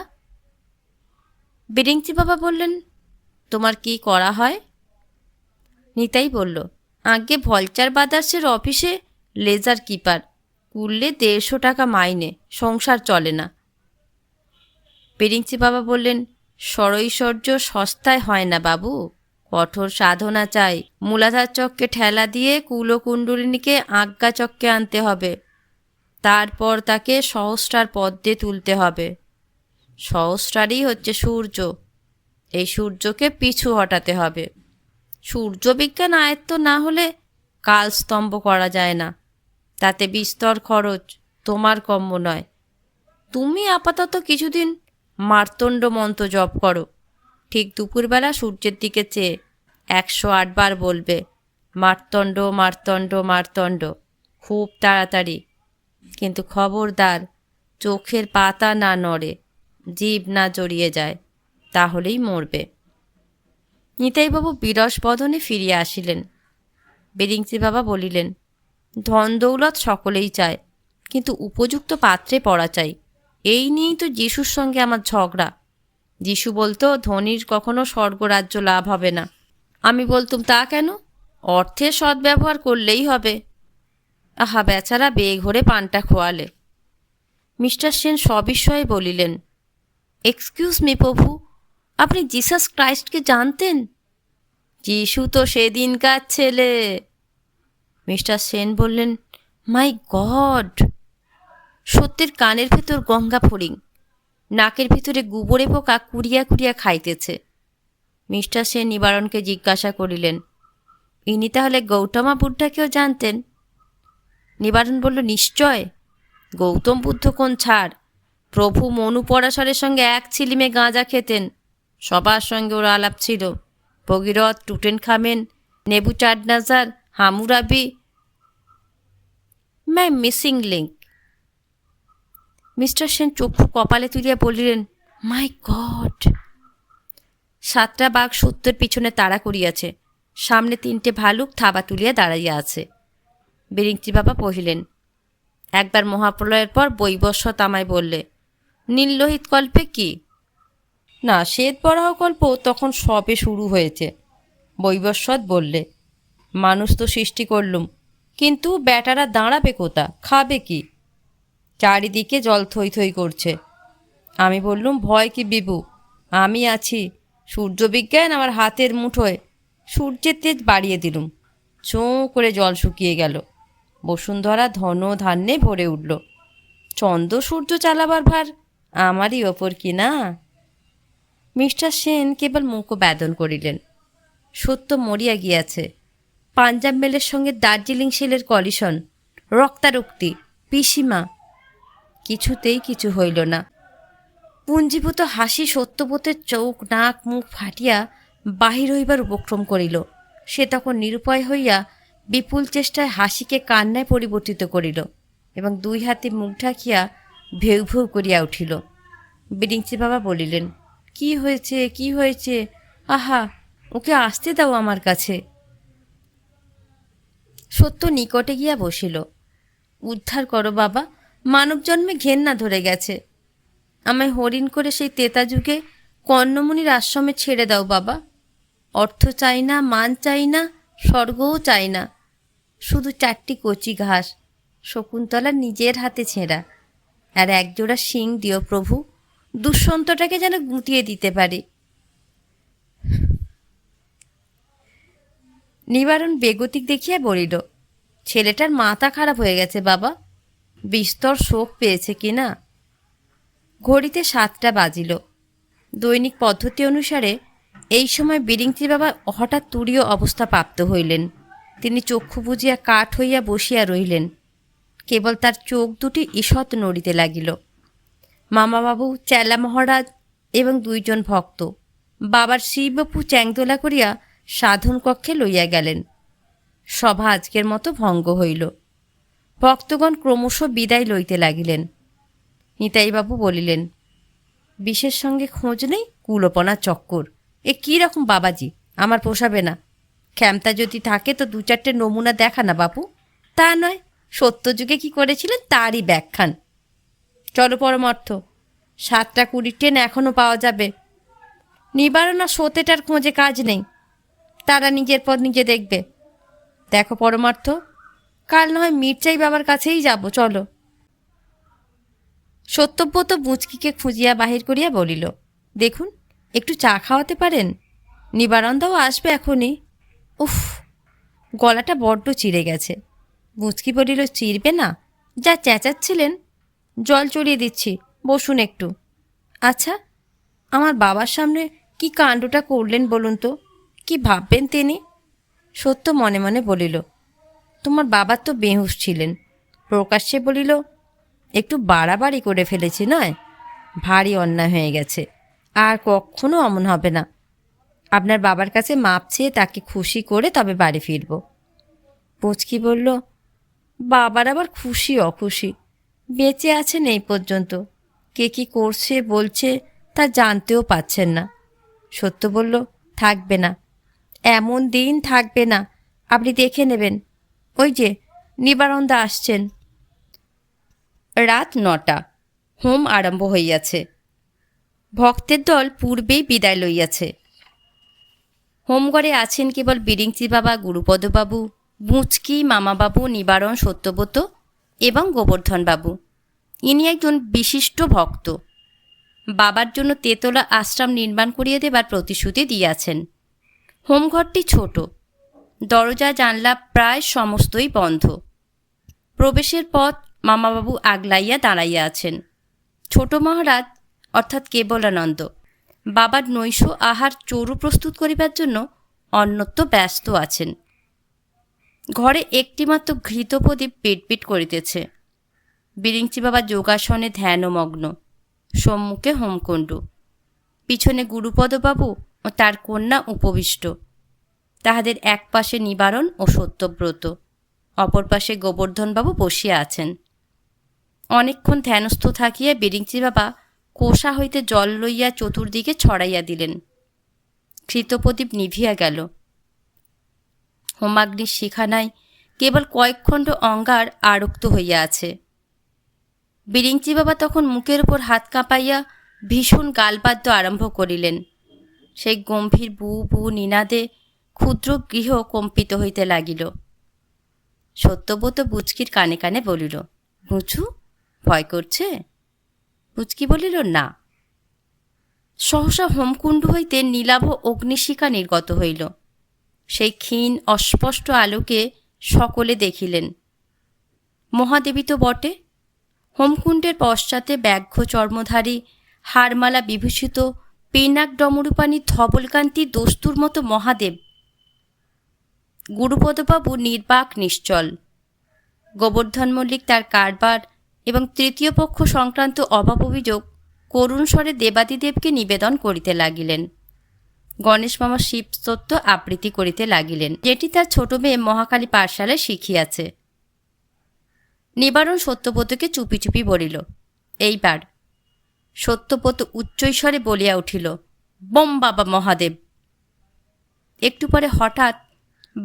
Speaker 1: বেরিংচি বাবা বললেন, তোমার কি করা হয়? নিতাই বলল, আগে ভলচার ব্রাদার্সের অফিসে লেজার কিপার, করলে 150 টাকা মাইনে, সংসার চলে না। বেরিংচি বাবা বললেন, স্বরৈশ্বর্য সস্তায় হয় না বাবু, কঠোর সাধনা চাই। মূলাধার চক্কে ঠেলা দিয়ে কুলকুণ্ডলিনীকে আজ্ঞা চক্কে আনতে হবে, তারপর তাকে সহস্রার পদ্মে তুলতে হবে। সহস্রারই হচ্ছে সূর্য, এই সূর্যকে পিছু হটাতে হবে। সূর্য বিজ্ঞান আয়ত্ত না হলে কালস্তম্ভ করা যায় না, তাতে বিস্তর খরচ, তোমার কম্য নয়। তুমি আপাতত কিছুদিন মার্তণ্ড মন্ত্র জপ করো, ঠিক দুপুরবেলা সূর্যের দিকে চেয়ে 108 বার বলবে, মার্তণ্ড মার্তণ্ড মার্তণ্ড, খুব তাড়াতাড়ি। কিন্তু খবরদার চোখের পাতা না নড়ে, জিভ না জড়িয়ে যায়, তাহলেই মরবে। নিতাইবাবু বিরস বদনে ফিরিয়া আসিলেন। বেরিংচি বাবা বলিলেন, ধন দৌলত সকলেই চায়, কিন্তু উপযুক্ত পাত্রে পড়া চাই। এই নিয়েই তো যিশুর সঙ্গে আমার ঝগড়া। যিশু বলতো ধনীর কখনো স্বর্গরাজ্য লাভ হবে না। আমি বলতুম, তা কেন? অর্থের সদ্ব্যবহার করলেই হবে। আহা, বেচারা বেঘরে পানটা খোয়ালে। মিস্টার সেন সবিস্ময়ে বলিলেন, এক্সকিউজ মি প্রভু, আপনি জিসাস ক্রাইস্টকে জানতেন? যিশু তো সেদিনকার ছেলে। মিস্টার সেন বললেন, মাই গড! সত্যের কানের ভেতর গঙ্গা ফড়িং, নাকের ভিতরে গুবরে পোকা কুড়িয়া কুড়িয়া খাইতেছে। মিস্টার সেন নিবারণকে জিজ্ঞাসা করিলেন, ইনি তাহলে গৌতমা বুদ্ধাকেও জানতেন? নিবারণ বলল, নিশ্চয়। গৌতম বুদ্ধ কোন ছাড়, প্রভু মনু পরাশরের সঙ্গে এক ছিলিমে গাঁজা খেতেন, সবার সঙ্গে ওর আলাপ ছিল। ভগীরথ, টুটেনখামেন, নেবুচাডনেজার, হামুরাবি। মাই মিসিং লিঙ্ক। মিস্টার সেন চক্ষু কপালে তুলিয়া বলিলেন, মাই গড! 7টা বাঘ সত্যের পিছনে তাড়া করিয়াছে, সামনে 3টে ভালুক থাবা তুলিয়া দাঁড়াইয়া আছে। বেরিংচি বাবা কহিলেন, একবার মহাপ্রলয়ের পর বৈবস্বত আমায় বললে, নীললোহিত কল্পে কি? না, শ্বেতবরাহ কল্প তখন সবে শুরু হয়েছে। বৈবস্বত বললে, মানুষ তো সৃষ্টি করলুম, কিন্তু বেটারা দাঁড়াবে কোথা, খাবে কি? চারিদিকে জল থই থই করছে। আমি বললুম, ভয় কি বিভু, আমি আছি। সূর্যবিজ্ঞান আমার হাতের মুঠোয়। সূর্যের তেজ বাড়িয়ে দিলুম। চোঁ করে জল শুকিয়ে গেল। বসুন্ধরা ধন ধান্যে ভরে উঠল। চন্দ্র সূর্য চালাবার ভার আমারই ওপর কি না? মিস্টার সেন কেবল মুখ বেদন করিলেন। সত্য মরিয়া গিয়াছে। পাঞ্জাব মেলের সঙ্গে দার্জিলিং শিলের কলিশন, রক্তারক্তি, পিসিমা। কিছুতেই কিছু হইল না। পুঞ্জীভূত হাসি সত্যব্রতের চোখ নাক মুখ ফাটিয়া বাহির হইবার উপক্রম করিল। সে তখন নিরুপায় হইয়া বিপুল চেষ্টায় হাসিকে কান্নায় পরিবর্তিত করিল এবং দুই হাতে মুখ ঢাকিয়া ভেউ ভেউ করিয়া উঠিল। বিরিঞ্চি বাবা বলিলেন, কি হয়েছে, কি হয়েছে? আহা, ওকে আসতে দাও আমার কাছে। সত্য নিকটে গিয়া বসিল। উদ্ধার করো বাবা, মানব জন্মে ঘেন্না ধরে গেছে। আমায় হরিণ করে সেই তেতা যুগে কর্ণমুনির আশ্রমে ছেড়ে দাও বাবা। অর্থ চাই না, মান চাই না, স্বর্গও চাই না। শুধু 4টি কচি ঘাস, শকুন্তলা নিজের হাতে ছেঁড়া, আর একজোড়া শিং দিও প্রভু, দুঃসন্তটাকে যেন গুঁতিয়ে দিতে পারি। নিবারণ বেগতিক দেখিয়া বলিল, ছেলেটার মাথা খারাপ হয়ে গেছে বাবা, বিস্তর শোক পেয়েছে কিনা। ঘড়িতে 7টা বাজিল। দৈনিক পদ্ধতি অনুসারে এই সময় বিরিঞ্চি বাবা হঠাৎ তুরীয় অবস্থা প্রাপ্ত হইলেন। তিনি চক্ষু বুজিয়া কাঠ হইয়া বসিয়া রহিলেন। কেবল তার চোখ দুটি ঈষৎ নড়িতে লাগিল। মামাবাবু, চেলা মহারাজ এবং 2 জন ভক্ত বাবার শিববাপু চ্যাংদোলা করিয়া সাধন কক্ষে লইয়া গেলেন। সভা আজকের মতো ভঙ্গ হইল। ভক্তগণ ক্রমশ বিদায় লইতে লাগিলেন। নিতাইবাবু বলিলেন, বিশেষ সঙ্গে খোঁজ নেই, কুলোপনা চক্কর। এ কী রকম বাবাজি, আমার পোষাবে না। ক্ষমতা যদি থাকে তো 2-4টে নমুনা দেখা না বাপু। তা নয়, সত্যযুগে কি করেছিলেন তারই ব্যাখ্যান। চলো পরমার্থ, 7টা 20 ট্রেন এখনও পাওয়া যাবে। নিবারণ আর সতেটার খোঁজে কাজ নেই, তারা নিজের পথ নিজে দেখবে। দেখো পরমার্থ, কাল না হয় মির্চাই বাবার কাছেই যাব, চলো। সত্যব্রত বুচকিকে খুঁজিয়া বাহির করিয়া বলিল, দেখুন, একটু চা খাওয়াতে পারেন? নিবারণদাও আসবে এখনই। উফ, গলাটা বড্ড চিড়ে গেছে। বুচকি বলিল, চিরবে না, যা চেঁচাচ্ছিলেন। জল চড়িয়ে দিচ্ছি, বসুন একটু। আচ্ছা, আমার বাবার সামনে কি কাণ্ডটা করলেন বলুন তো? কি ভাববেন তিনি? সত্য মনে মনে বলিল, তোমার বাবা তো বেহুঁশ ছিলেন। প্রকাশ্যে বলিল, একটু বাড়াবাড়ি করে ফেলেছি নয়, ভারী অন্যায় হয়ে গেছে, আর কখনো অমন হবে না। আপনার বাবার কাছে মাপ চেয়ে তাকে খুশি করে তবে বাড়ি ফিরব। পুচকি বলল, বাবার আবার খুশি অখুশি, বেঁচে আছেন এই পর্যন্ত, কে কি করছে বলছে তা জানতেও পাচ্ছেন না। সত্য বলল, থাকবে না, এমন দিন থাকবে না, আপনি দেখে নেবেন। ওই যে নিবারণদা আসছেন। রাত 9টা, হোম আরম্ভ হইয়াছে। ভক্তের দল পূর্বেই বিদায় লইয়াছে। হোমঘরে আছেন কেবল বিরিঞ্চি বাবা, গুরুপদবাবু, বুঁচকি, মামাবাবু, নিবারণ, সত্যব্রত এবং গোবর্ধনবাবু। ইনি একজন বিশিষ্ট ভক্ত। বাবার জন্য তেতলা আশ্রম নির্মাণ করিয়ে দেবার প্রতিশ্রুতি দিয়াছেন। হোমঘরটি ছোট, দরজা জানলা প্রায় সমস্তই বন্ধ। প্রবেশের পথ মামাবাবু আগলাইয়া দাঁড়াইয়া আছেন। ছোট মহারাজ অর্থাৎ কেবলানন্দ বাবার নৈশ আহার চরু প্রস্তুত করিবার জন্য অন্যত্র ব্যস্ত আছেন। ঘরে একটিমাত্র ঘৃত প্রদীপ পিটপিট করিতেছে। বিরিঞ্চি বাবা যোগাসনে ধ্যানমগ্ন, সম্মুখে হোমকুণ্ড, পিছনে গুরুপদবাবু ও তার কন্যা উপবিষ্ট। তাহাদের এক পাশে নিবারণ ও সত্যব্রত, অপর পাশে গোবর্ধনবাবু বসিয়া আছেন। অনেকক্ষণ ধ্যানস্থ থাকিয়া বিরিঞ্চি বাবা কোষা হইতে জল লইয়া চতুর্দিকে ছড়াইয়া দিলেন। ঘৃতপ্রদীপ নিভিয়া গেল। হোমাগ্নির শিখানায় কেবল কয়েকখণ্ড অঙ্গার আরক্ত হইয়া আছে। বিরিঞ্চি বাবা তখন মুখের উপর হাত কাঁপাইয়া ভীষণ গালবাদ্য আরম্ভ করিলেন। সেই গম্ভীর বু বু নিনাদে ক্ষুদ্র গৃহ কম্পিত হইতে লাগিল। সত্যব্রত বুচকির কানে কানে বলিল, বুঝু, ভয় করছে? বুচকি বলিল, না। সহসা হোমকুণ্ড হইতে নীলাভ অগ্নিশিখা নির্গত হইল। সেই ক্ষীণ অস্পষ্ট আলোকে সকলে দেখিলেন। মহাদেবী তো বটে। হোমকুণ্ডের পশ্চাতে ব্যাঘ্র চর্মধারী হারমালা বিভূষিত পিনাক ডমরুপানি ধবলকান্তি দস্তুর মতো মহাদেব। গুরুপদবাবু নির্বাক নিশ্চল। গোবর্ধন মল্লিক তার কারবার এবং তৃতীয় পক্ষ সংক্রান্ত অভাব অভিযোগ করুণ স্বরে দেবাদিদেবকে নিবেদন করিতে লাগিলেন। গণেশ মামা শিবস্তত্ব আবৃত্তি করিতে লাগিলেন, যেটি তার ছোট মেয়ে মহাকালী পাঠশালায় শিখিয়াছে। নিবারণ সত্যব্রতকে চুপি চুপি বলিল, এইবার। সত্যব্রত উচ্চৈস্বরে বলিয়া উঠিল, বম বাবা মহাদেব। একটু পরে হঠাৎ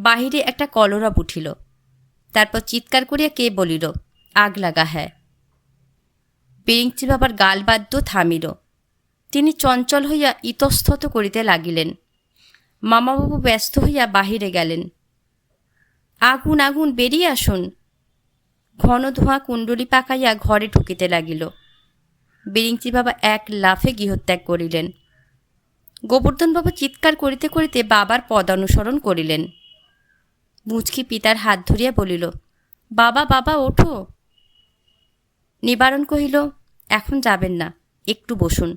Speaker 1: বাহিরে একটা কলরব উঠিল। তারপর চিৎকার করিয়া কে বলিল, আগ লাগা হ্যাঁ। বিরিঞ্চি বাবার গালবাদ্য থামিল। তিনি চঞ্চল হইয়া ইতস্তত করিতে লাগিলেন। মামাবাবু ব্যস্ত হইয়া বাহিরে গেলেন। আগুন আগুন, বেরিয়ে আসুন। ঘন ধোঁয়া কুণ্ডলী পাকাইয়া ঘরে ঢুকিতে লাগিল। বিরিঞ্চি বাবা এক লাফে গৃহত্যাগ করিলেন। গোবর্ধনবাবু চিৎকার করিতে করিতে বাবার পদানুসরণ করিলেন। মুচকি পিতার হাত ধরিয়া বলিল, বাবা বাবা ওঠো। নিবারণ কহিল, এখন যাবেন না, একটু বসুন,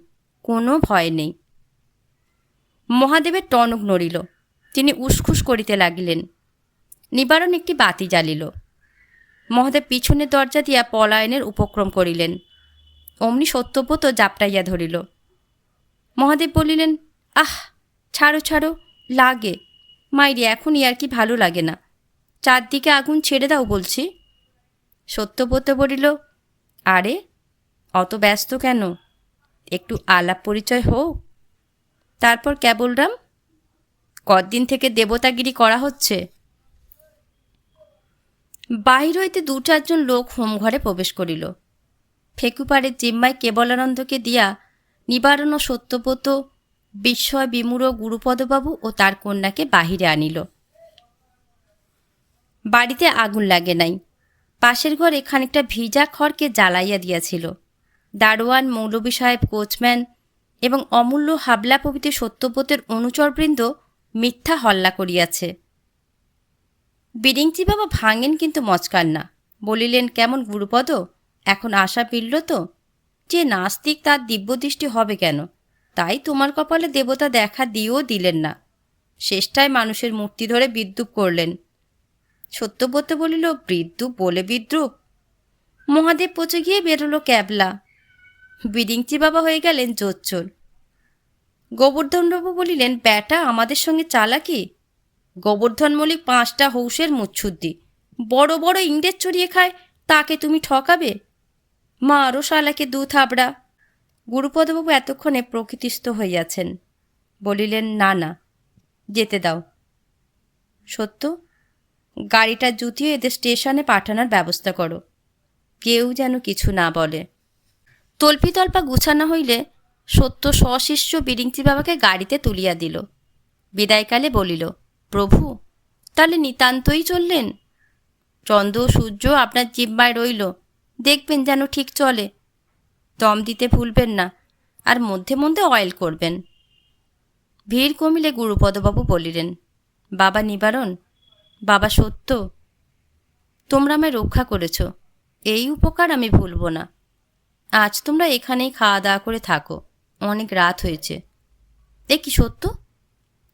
Speaker 1: কোনো ভয় নেই। মহাদেবের টনক নড়িল। তিনি উসখুস করিতে লাগিলেন। নিবারণ একটি বাতি জ্বালিল। মহাদেব পিছনের দরজা দিয়া পলায়নের উপক্রম করিলেন। অমনি সত্যব্রত জাপটাইয়া ধরিল। মহাদেব বলিলেন, আহ, ছাড়ো ছাড়ো, লাগে মাইরি, এখনই আর কি ভালো লাগে না, চারদিকে আগুন ছেড়ে দাও বলছি। সত্যব্রত বলিল, আরে অত ব্যস্ত কেন, একটু আলাপ পরিচয় হোক, তারপর কেবলরাম। কদিন থেকে দেবতাগিরি করা হচ্ছে। বাহির হইতে 2-4 লোক হোমঘরে প্রবেশ করিল। ফেকুপাড়ের জিম্মায় কেবলানন্দকে দিয়া নিবারণ ও সত্যব্রত বিস্ময় বিমূঢ় গুরুপদবাবু ও তার কন্যাকে বাহিরে আনিল। বাড়িতে আগুন লাগে নাই। পাশের ঘরে খানিকটা ভিজা খড়কে জ্বালাইয়া দিয়াছিল। দারোয়ান, মৌলভী সাহেব, কোচম্যান এবং অমূল্য হাবলা প্রভৃতি সত্যব্রতের অনুচরবৃন্দ মিথ্যা হল্লা করিয়াছে। বিরিঞ্চি বাবা ভাঙেন কিন্তু মচকান না। বলিলেন, কেমন গুরুপদ, এখন আশা ফিরল তো? যে নাস্তিক তার দিব্যদৃষ্টি হবে কেন? তাই তোমার কপালে দেবতা দেখা দিয়েও দিলেন না, শেষটায় মানুষের মূর্তি ধরে বিদ্রূপ করলেন। সত্যব্রত বলিল, বিদ্রূপ বলে বিদ্রূপ? মহাদেব পচে গিয়ে বেরোলো ক্যাবলা। বিরিঞ্চি বাবা হয়ে গেলেন জোচ্চোর। গোবর্ধনবাবু বলিলেন, ব্যাটা আমাদের সঙ্গে চালাকি? গোবর্ধন মল্লিক 5টা হৌসের মুচ্ছুদ্দি, বড় বড় ইংরেজ চড়িয়ে খায়, তাকে তুমি ঠকাবে? মারও শালাকে 2 থাবড়া। গুরুপদবাবু এতক্ষণে প্রকৃতিস্থ হইয়াছেন। বলিলেন, না না, যেতে দাও। সত্য, গাড়িটা জুতিয়ে এদের স্টেশনে পাঠানোর ব্যবস্থা করো, কেউ যেন কিছু না বলে। তল্পিতল্পা গুছানো হইলে সত্য সশিষ্য বিরিঞ্চি বাবাকে গাড়িতে তুলিয়া দিল। বিদায়কালে বলিল, প্রভু, তাহলে নিতান্তই চললেন? চন্দ্র সূর্য আপনার জিম্মায় রইল, দেখবেন যেন ঠিক চলে। দম দিতে ভুলবেন না, আর মধ্যে মধ্যে অয়েল করবেন। ভিড় কমিলে গুরুপদবাবু বলিলেন, বাবা নিবারণ, বাবা সত্য, তোমরা আমায় রক্ষা করেছ, এই উপকার আমি ভুলব না। আজ তোমরা এখানেই খাওয়া দাওয়া করে থাকো, অনেক রাত হয়েছে। এ কি সত্য,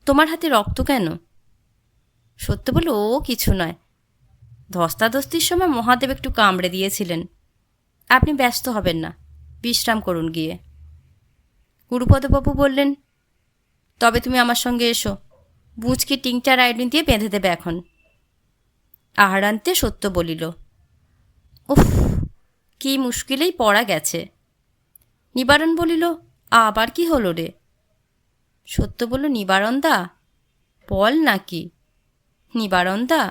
Speaker 1: তোমার হাতে রক্ত কেন? সত্য বলল, ও কিছু নয়, ধস্তাধস্তির সময় মহাদেব একটু কামড়ে দিয়েছিলেন। আপনি ব্যস্ত হবেন না, বিশ্রাম করুন গিয়ে। গুরুপদবাবু বললেন, তবে তুমি আমার সঙ্গে এসো, বুচকি টিংচার আয়োডিন দিয়ে বেঁধে দেবে এখন। আহারান্তে সত্য বলিল, উফ, কি মুশকিলেই পড়া গেছে। নিবারণ বলিল, আবার কি হলো রে? সত্য বলল, নিবারণদা, বল নাকি? নিবারণদা,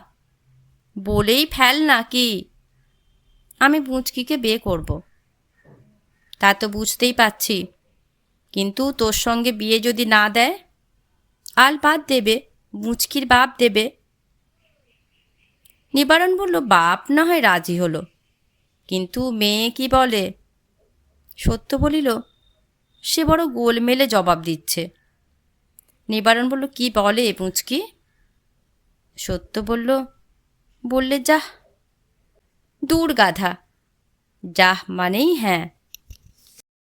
Speaker 1: বলেই ফেল নাকি? আমি বুচকিকে বিয়ে করব, তা তো বুঝতেই পারছি, কিন্তু তোর সঙ্গে বিয়ে যদি না দেয়, আল বাদ দেবে, মুচকির বাপ দেবে। নিবারণ বলল, বাপ না হয় রাজি হলো, কিন্তু মেয়ে কি বলে? সত্য বলিল, সে বড় গোলমেলে জবাব দিচ্ছে। নিবারণ বলল, কি বলে পুঁচকি? সত্য বলল, বললে যাহ। দূর গাধা, যাহ মানেই হ্যাঁ।